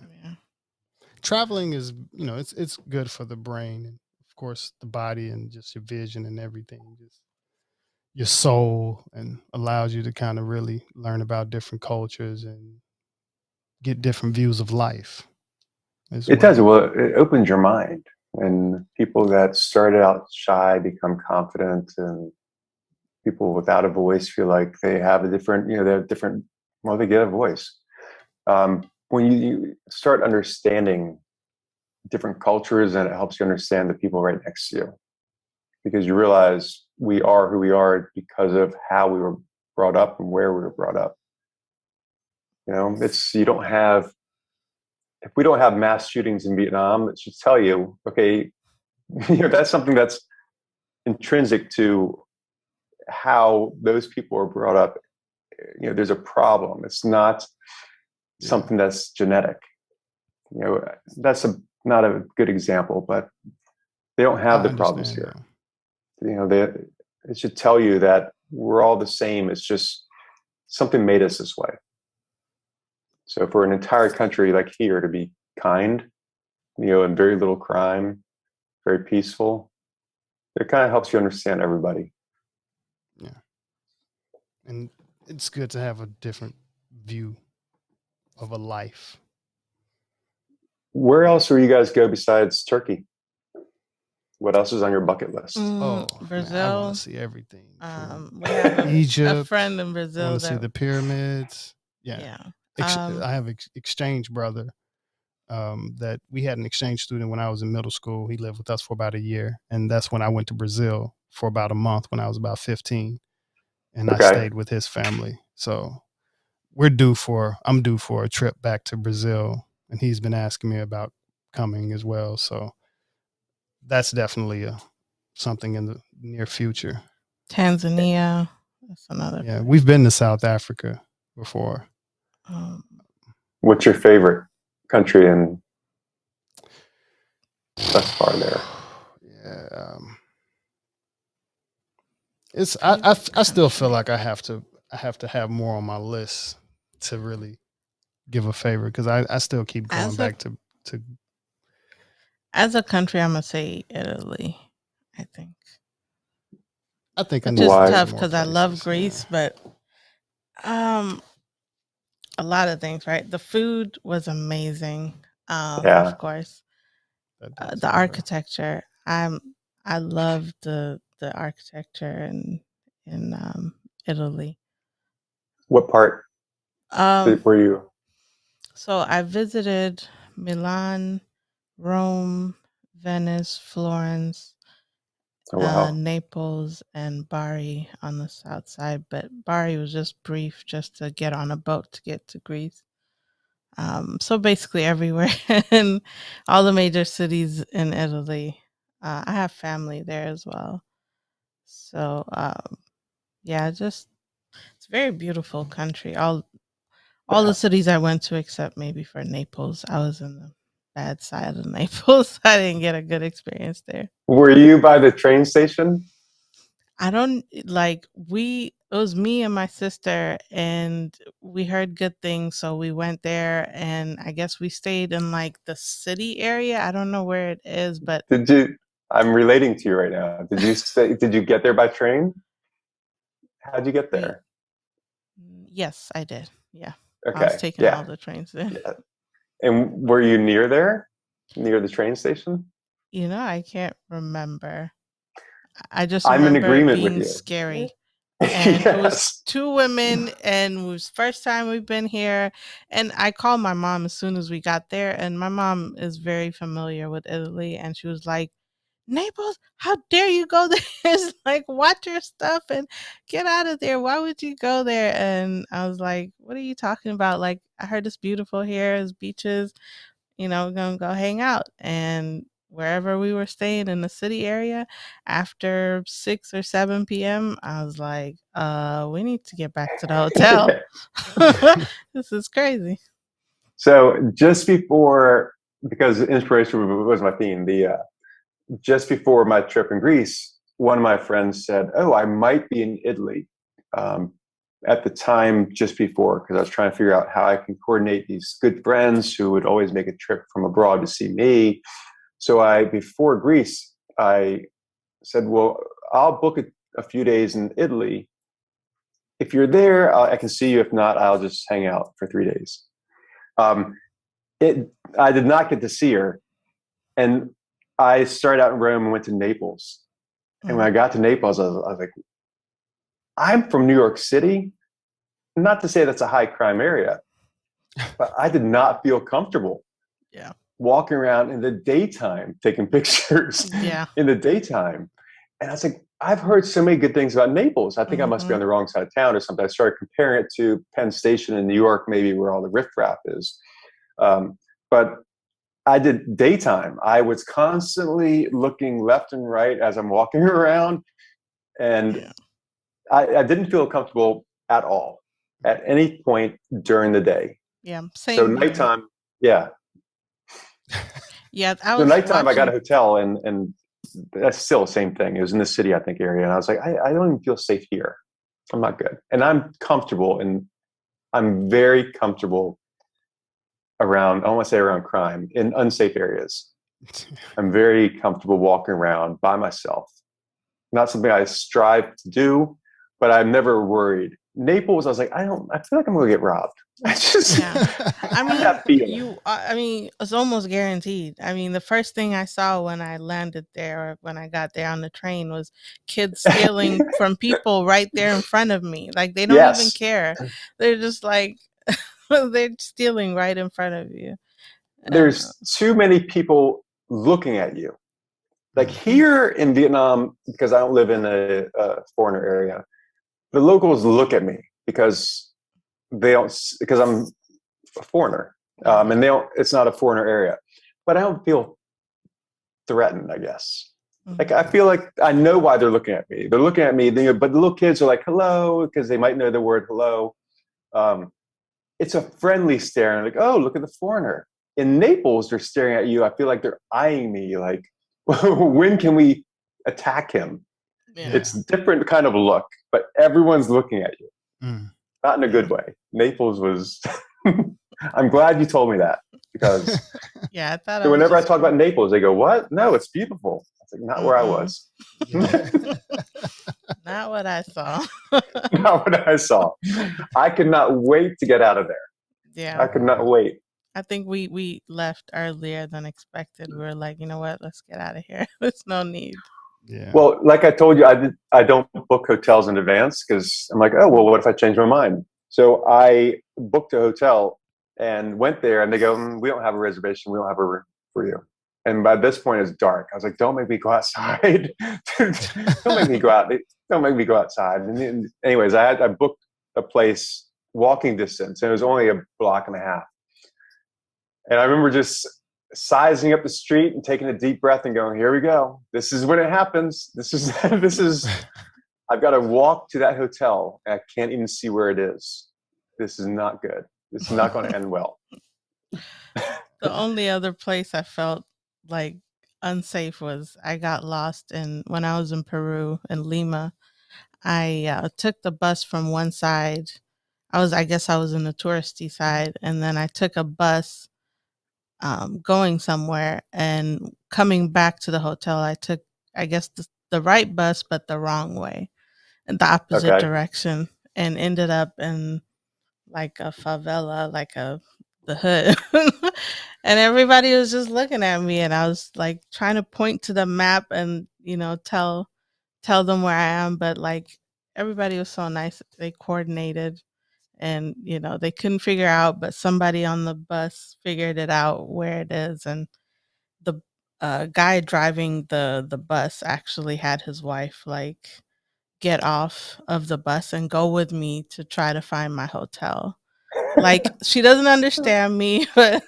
[SPEAKER 1] Traveling is, it's good for the brain and of course the body and just your vision and everything, just your soul, and allows you to kind of really learn about different cultures and get different views of life.
[SPEAKER 3] It does. Well, it opens your mind. And people that started out shy become confident, and people without a voice feel like they have a different, they have different, well, they get a voice. When you start understanding different cultures, and it helps you understand the people right next to you, because you realize we are who we are because of how we were brought up and where we were brought up. If we don't have mass shootings in Vietnam, it should tell you, okay, that's something that's intrinsic to how those people are brought up. There's a problem. It's not something that's genetic. That's not a good example, but they don't have the problems here. It should tell you that we're all the same. It's just something made us this way. So for an entire country like here to be kind, and very little crime, very peaceful, it kind of helps you understand everybody.
[SPEAKER 1] Yeah. And it's good to have a different view of a life.
[SPEAKER 3] Where else will you guys go besides Turkey? What else is on your bucket list?
[SPEAKER 2] Brazil.
[SPEAKER 1] Man, I want to see everything.
[SPEAKER 2] We have
[SPEAKER 1] Egypt.
[SPEAKER 2] A friend in Brazil.
[SPEAKER 1] I want to see the pyramids.
[SPEAKER 2] Yeah.
[SPEAKER 1] I have an exchange brother that we had an exchange student when I was in middle school. He lived with us for about a year. And that's when I went to Brazil for about a month when I was about 15. And I stayed with his family. So I'm due for a trip back to Brazil. And he's been asking me about coming as well. So that's definitely something in the near future.
[SPEAKER 2] Tanzania. That's another.
[SPEAKER 1] Yeah, we've been to South Africa before.
[SPEAKER 3] What's your favorite country in thus far there?
[SPEAKER 1] Yeah, it's I still feel like I have to have more on my list to really give a favorite, because I still keep going back to.
[SPEAKER 2] As a country, I'm gonna say Italy. I think
[SPEAKER 1] it's
[SPEAKER 2] just tough because I love Greece, but a lot of things, right? The food was amazing. Of course, the architecture. I love the architecture in Italy.
[SPEAKER 3] What part were you?
[SPEAKER 2] So I visited Milan, Rome, Venice, Florence, Naples, and Bari on the south side. But Bari was just brief, just to get on a boat to get to Greece. So basically everywhere in all the major cities in Italy. I have family there as well. So it's a very beautiful country. All the cities I went to, except maybe for Naples. I was in the bad side of Naples. I didn't get a good experience there.
[SPEAKER 3] Were you by the train station?
[SPEAKER 2] It was me and my sister, and we heard good things, so we went there, and I guess we stayed in the city area. I don't know where it is, but
[SPEAKER 3] I'm relating to you right now. Did you get there by train? How'd you get there?
[SPEAKER 2] Yes, I did. Yeah.
[SPEAKER 3] Okay.
[SPEAKER 2] I was taking all the trains there.
[SPEAKER 3] Yeah. And were you near the train station?
[SPEAKER 2] I can't remember. I just
[SPEAKER 3] I'm
[SPEAKER 2] remember
[SPEAKER 3] in agreement
[SPEAKER 2] being
[SPEAKER 3] with you.
[SPEAKER 2] Scary. And it was 2 women, and it was first time we've been here. And I called my mom as soon as we got there, and my mom is very familiar with Italy, and she was like, Naples, how dare you go there? It's watch your stuff and get out of there. Why would you go there? And I was like, what are you talking about? I heard it's beautiful here, there's beaches, we're gonna go hang out. And wherever we were staying in the city area, after 6 or 7 p.m., I was like, we need to get back to the hotel. This is crazy.
[SPEAKER 3] So just before, because inspiration was my theme, just before my trip in Greece, one of my friends said, oh, I might be in Italy. At the time, just before, because I was trying to figure out how I can coordinate these good friends who would always make a trip from abroad to see me. So before Greece, I said, well, I'll book a few days in Italy. If you're there, I can see you. If not, I'll just hang out for 3 days. I did not get to see her. And I started out in Rome and went to Naples. And when I got to Naples, I was like, I'm from New York City. Not to say that's a high crime area, but I did not feel comfortable.
[SPEAKER 2] Yeah.
[SPEAKER 3] Walking around in the daytime, taking pictures in the daytime. And I was like, I've heard so many good things about Naples. I think I must be on the wrong side of town or something. I started comparing it to Penn Station in New York, maybe where all the riffraff is. But I did daytime. I was constantly looking left and right as I'm walking around. And I didn't feel comfortable at all at any point during the day.
[SPEAKER 2] Yeah. Same.
[SPEAKER 3] So nighttime, yeah.
[SPEAKER 2] Yeah.
[SPEAKER 3] So nighttime, I got a hotel and that's still the same thing. It was in the city, I think, area. And I was like, I don't even feel safe here. I'm not good. And I'm comfortable, and I'm very comfortable around, I don't want to say around crime, in unsafe areas. I'm very comfortable walking around by myself. Not something I strive to do, but I'm never worried. Naples, I was like, I feel like I'm going to get robbed. I just,
[SPEAKER 2] I mean, it's almost guaranteed. I mean, the first thing I saw when I landed there, or when I got there on the train, was kids stealing from people right there in front of me. Like, they don't even care. They're just like, they're stealing right in front of you.
[SPEAKER 3] There's too many people looking at you. Like here in Vietnam, because I don't live in a foreigner area, the locals look at me because I'm a foreigner, and it's not a foreigner area, but I don't feel threatened, I guess. Like, I feel like I know why they're looking at me. They're looking at me, but the little kids are like, hello, because they might know the word hello. It's a friendly stare, and like, oh, look at the foreigner. In Naples, they're staring at you. I feel like they're eyeing me like, when can we attack him? Yeah. It's a different kind of look, but everyone's looking at you. Not in a good way. Naples was, I'm glad you told me that, because
[SPEAKER 2] I thought
[SPEAKER 3] so whenever I talk about Naples, they go, what? No, it's beautiful. It's like, not where I was.
[SPEAKER 2] Not what I saw.
[SPEAKER 3] Not what I saw. I could not wait to get out of there.
[SPEAKER 2] Yeah.
[SPEAKER 3] I could not wait.
[SPEAKER 2] I think we left earlier than expected. We were like, you know what? Let's get out of here. There's no need.
[SPEAKER 3] Yeah. Well, like I told you, I don't book hotels in advance because I'm like, oh, well, what if I change my mind? So I booked a hotel and went there, and they go, we don't have a reservation. We don't have a room for you. And by this point, it's dark. I was like, don't make me go outside. Don't make me go out. Don't make me go outside. And anyways, I booked a place walking distance, and it was only a block and a half. And I remember just sizing up the street and taking a deep breath and going, here we go. This is when it happens. This is, I've got to walk to that hotel, and I can't even see where it is. This is not good. This is not going to end well.
[SPEAKER 2] The only other place I felt like unsafe was I got lost when I was in Peru, in Lima. I took the bus from one side. I guess I was in the touristy side, and then I took a bus going somewhere, and coming back to the hotel, I took, I guess, the right bus, but the wrong way, in the opposite direction, and ended up in like a favela, like the hood. And everybody was just looking at me, and I was like trying to point to the map and, tell them where I am, but like everybody was so nice. They coordinated, and they couldn't figure out, but somebody on the bus figured it out where it is. And the guy driving the bus actually had his wife like get off of the bus and go with me to try to find my hotel. Like, she doesn't understand me, but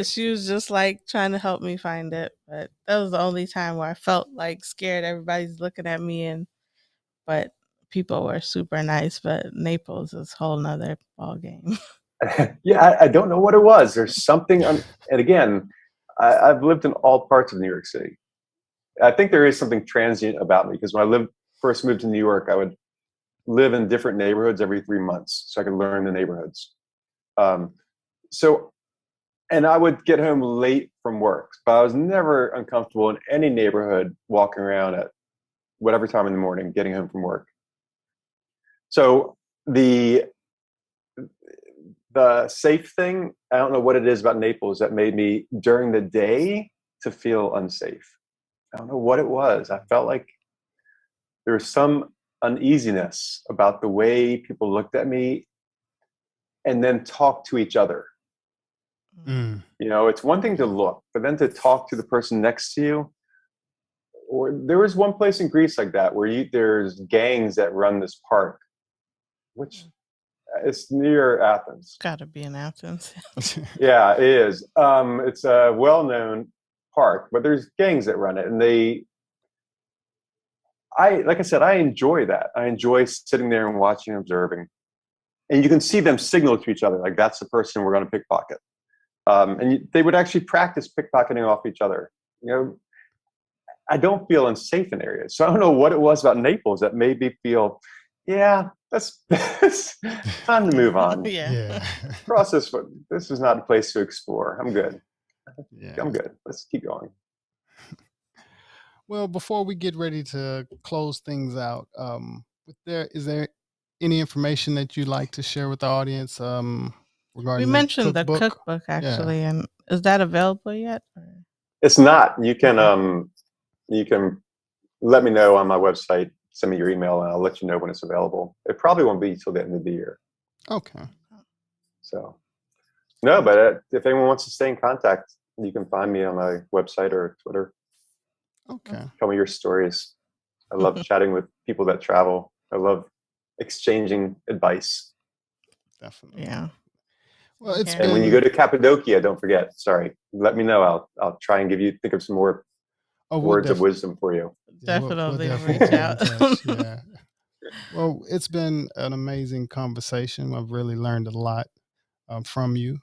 [SPEAKER 2] she was just like trying to help me find it. But that was the only time where I felt like scared. Everybody's looking at me, but people were super nice. But Naples is a whole nother ball game.
[SPEAKER 3] Yeah, I don't know what it was. There's something, and again, I've lived in all parts of New York City. I think there is something transient about me, because when I first moved to New York, I would live in different neighborhoods every 3 months so I could learn the neighborhoods. And I would get home late from work, but I was never uncomfortable in any neighborhood walking around at whatever time in the morning, getting home from work. So the safe thing, I don't know what it is about Naples that made me, during the day, to feel unsafe. I don't know what it was. I felt like there was some uneasiness about the way people looked at me and then talked to each other. You know, it's one thing to look, but then to talk to the person next to you. Or there was one place in Greece like that where there's gangs that run this park, which it's near Athens.
[SPEAKER 2] It's got to be in Athens.
[SPEAKER 3] Yeah, it is. It's a well-known park, but there's gangs that run it, and like I said, I enjoy that. I enjoy sitting there and watching, observing, and you can see them signal to each other, like that's the person we're going to pickpocket. And they would actually practice pickpocketing off each other. You know, I don't feel unsafe in areas. So I don't know what it was about Naples that made me feel, yeah, that's time to move on.
[SPEAKER 2] Yeah.
[SPEAKER 3] Process. This is not a place to explore. I'm good. Yeah. I'm good. Let's keep going.
[SPEAKER 1] Well, before we get ready to close things out, is there any information that you'd like to share with the audience? Regarding
[SPEAKER 2] we mentioned the cookbook actually, and is that available yet?
[SPEAKER 3] It's not. You can let me know on my website. Send me your email, and I'll let you know when it's available. It probably won't be till the end of the year.
[SPEAKER 1] Okay.
[SPEAKER 3] So, no, but if anyone wants to stay in contact, you can find me on my website or Twitter.
[SPEAKER 1] Okay.
[SPEAKER 3] Tell me your stories. I love chatting with people that travel. I love exchanging advice.
[SPEAKER 1] Definitely.
[SPEAKER 2] Yeah.
[SPEAKER 1] Well,
[SPEAKER 3] and when you go to Cappadocia, don't forget. Sorry, let me know. I'll try and think of some more words of wisdom for you.
[SPEAKER 2] Definitely reach out.
[SPEAKER 1] Yeah. Well, it's been an amazing conversation. I've really learned a lot from you.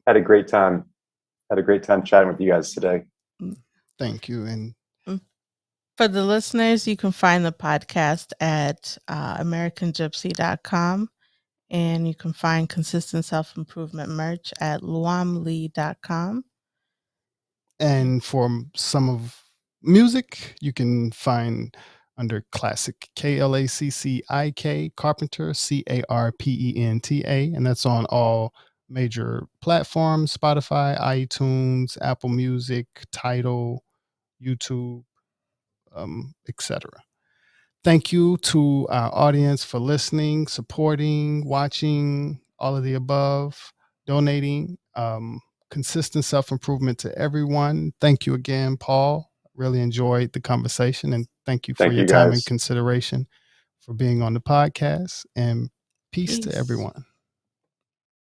[SPEAKER 3] Had a great time. Had a great time chatting with you guys today.
[SPEAKER 1] Thank you. And
[SPEAKER 2] for the listeners, you can find the podcast at AmericanGypC.com. And you can find consistent self-improvement merch at luamlee.com.
[SPEAKER 1] And for some of music, you can find under Classic, KLACCIK, Carpenter, CARPENTA, and that's on all major platforms: Spotify, iTunes, Apple Music, Tidal, YouTube, etc. Thank you to our audience for listening, supporting, watching, all of the above, donating. Consistent self-improvement to everyone. Thank you again, Paul. Really enjoyed the conversation, and thank you for your time and consideration for being on the podcast, and peace to everyone.